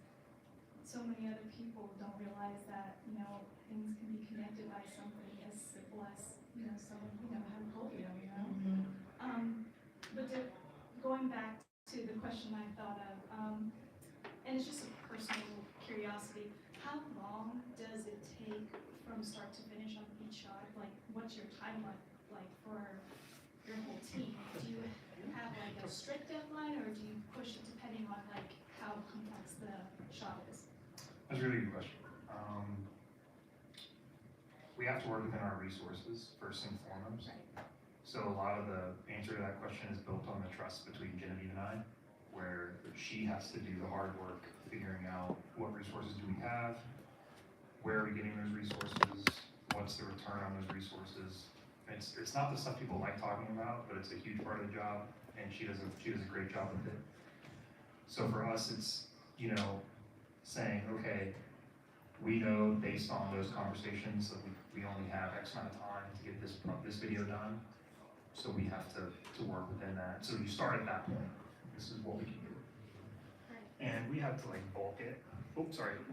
so many other people don't realize that, you know, things can be connected by something as simple as, you know, someone, you know, having polio, you know? But going back to the question I thought of, and it's just a personal curiosity, how long does it take from start to finish on each shot? Like, what's your timeline like for your whole team? Do you have like a strict deadline, or do you push it depending on like how complex the shot is?
That's a really good question. We have to work within our resources first and foremost. So a lot of the answer to that question is built on the trust between Genevieve and I, where she has to do the hard work figuring out what resources do we have, where are we getting those resources, what's the return on those resources. It's not the stuff people like talking about, but it's a huge part of the job, and she does a great job with it. So for us, it's, you know, saying, okay, we know based on those conversations that we only have X amount of time to get this video done, so we have to work within that. So you start at that point. This is what we can do, and we have to like bulk it.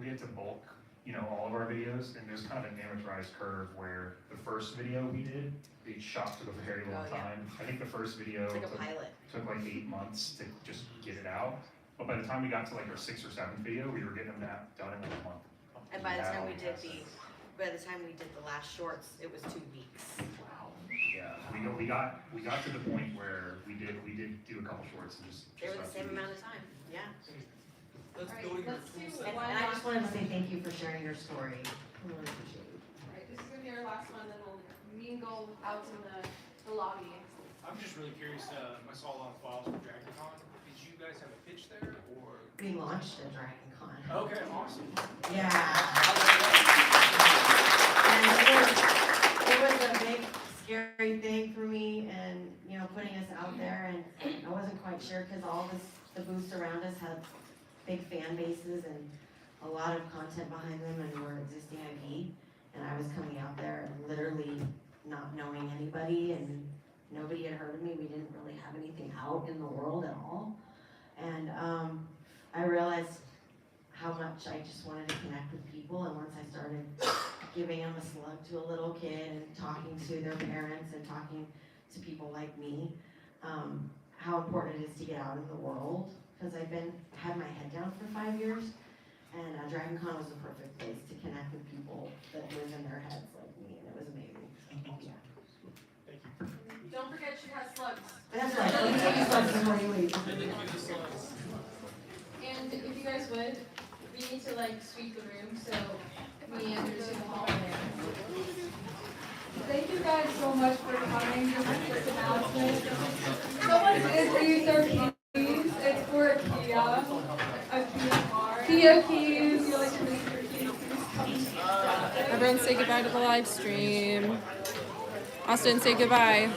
We had to bulk, you know, all of our videos, and there's kind of an amortized curve where the first video we did, it shot took a very long time. I think the first video
It's like a pilot.
took like 8 months to just get it out. But by the time we got to like our 6th or 7th video, we were getting them done in like a month.
And by the time we did the last shorts, it was 2 weeks.
Wow. Yeah, we got to the point where we did do a couple shorts and just.
They were the same amount of time, yeah.
Let's
Alright,
go to your
let's do
tool
And
one
I just
last
wanted to
one.
say thank you for sharing your story. I really appreciate it.
Alright, this is gonna be our last one, then we'll mingle out in the lobby.
I'm just really curious, I saw a lot of files from DragonCon. Did you guys have a pitch there, or?
We launched at DragonCon.
Okay, awesome.
Yeah. And it was a big, scary thing for me, and, you know, putting us out there, and I wasn't quite sure, because the booths around us had big fan bases and a lot of content behind them, and were existing IP, and I was coming out there and literally not knowing anybody, and nobody had heard of me. We didn't really have anything out in the world at all, and I realized how much I just wanted to connect with people, and once I started giving them a slug to a little kid and talking to their parents and talking to people like me, how important it is to get out in the world, because I've had my head down for 5 years, and DragonCon was the perfect place to connect with people that live in their heads like me, and it was amazing. So, yeah.
Don't forget she has slugs.
That's right. Let me take you slugs before you leave.
And if you guys would, we need to like sweep the room, so me and there's in the hall there.
Thank you guys so much for coming to this announcement. Someone introduce our keys. It's for a Kia car. Kia keys. You like to release your keys?
Everyone say goodbye to the live stream. Austin, say goodbye.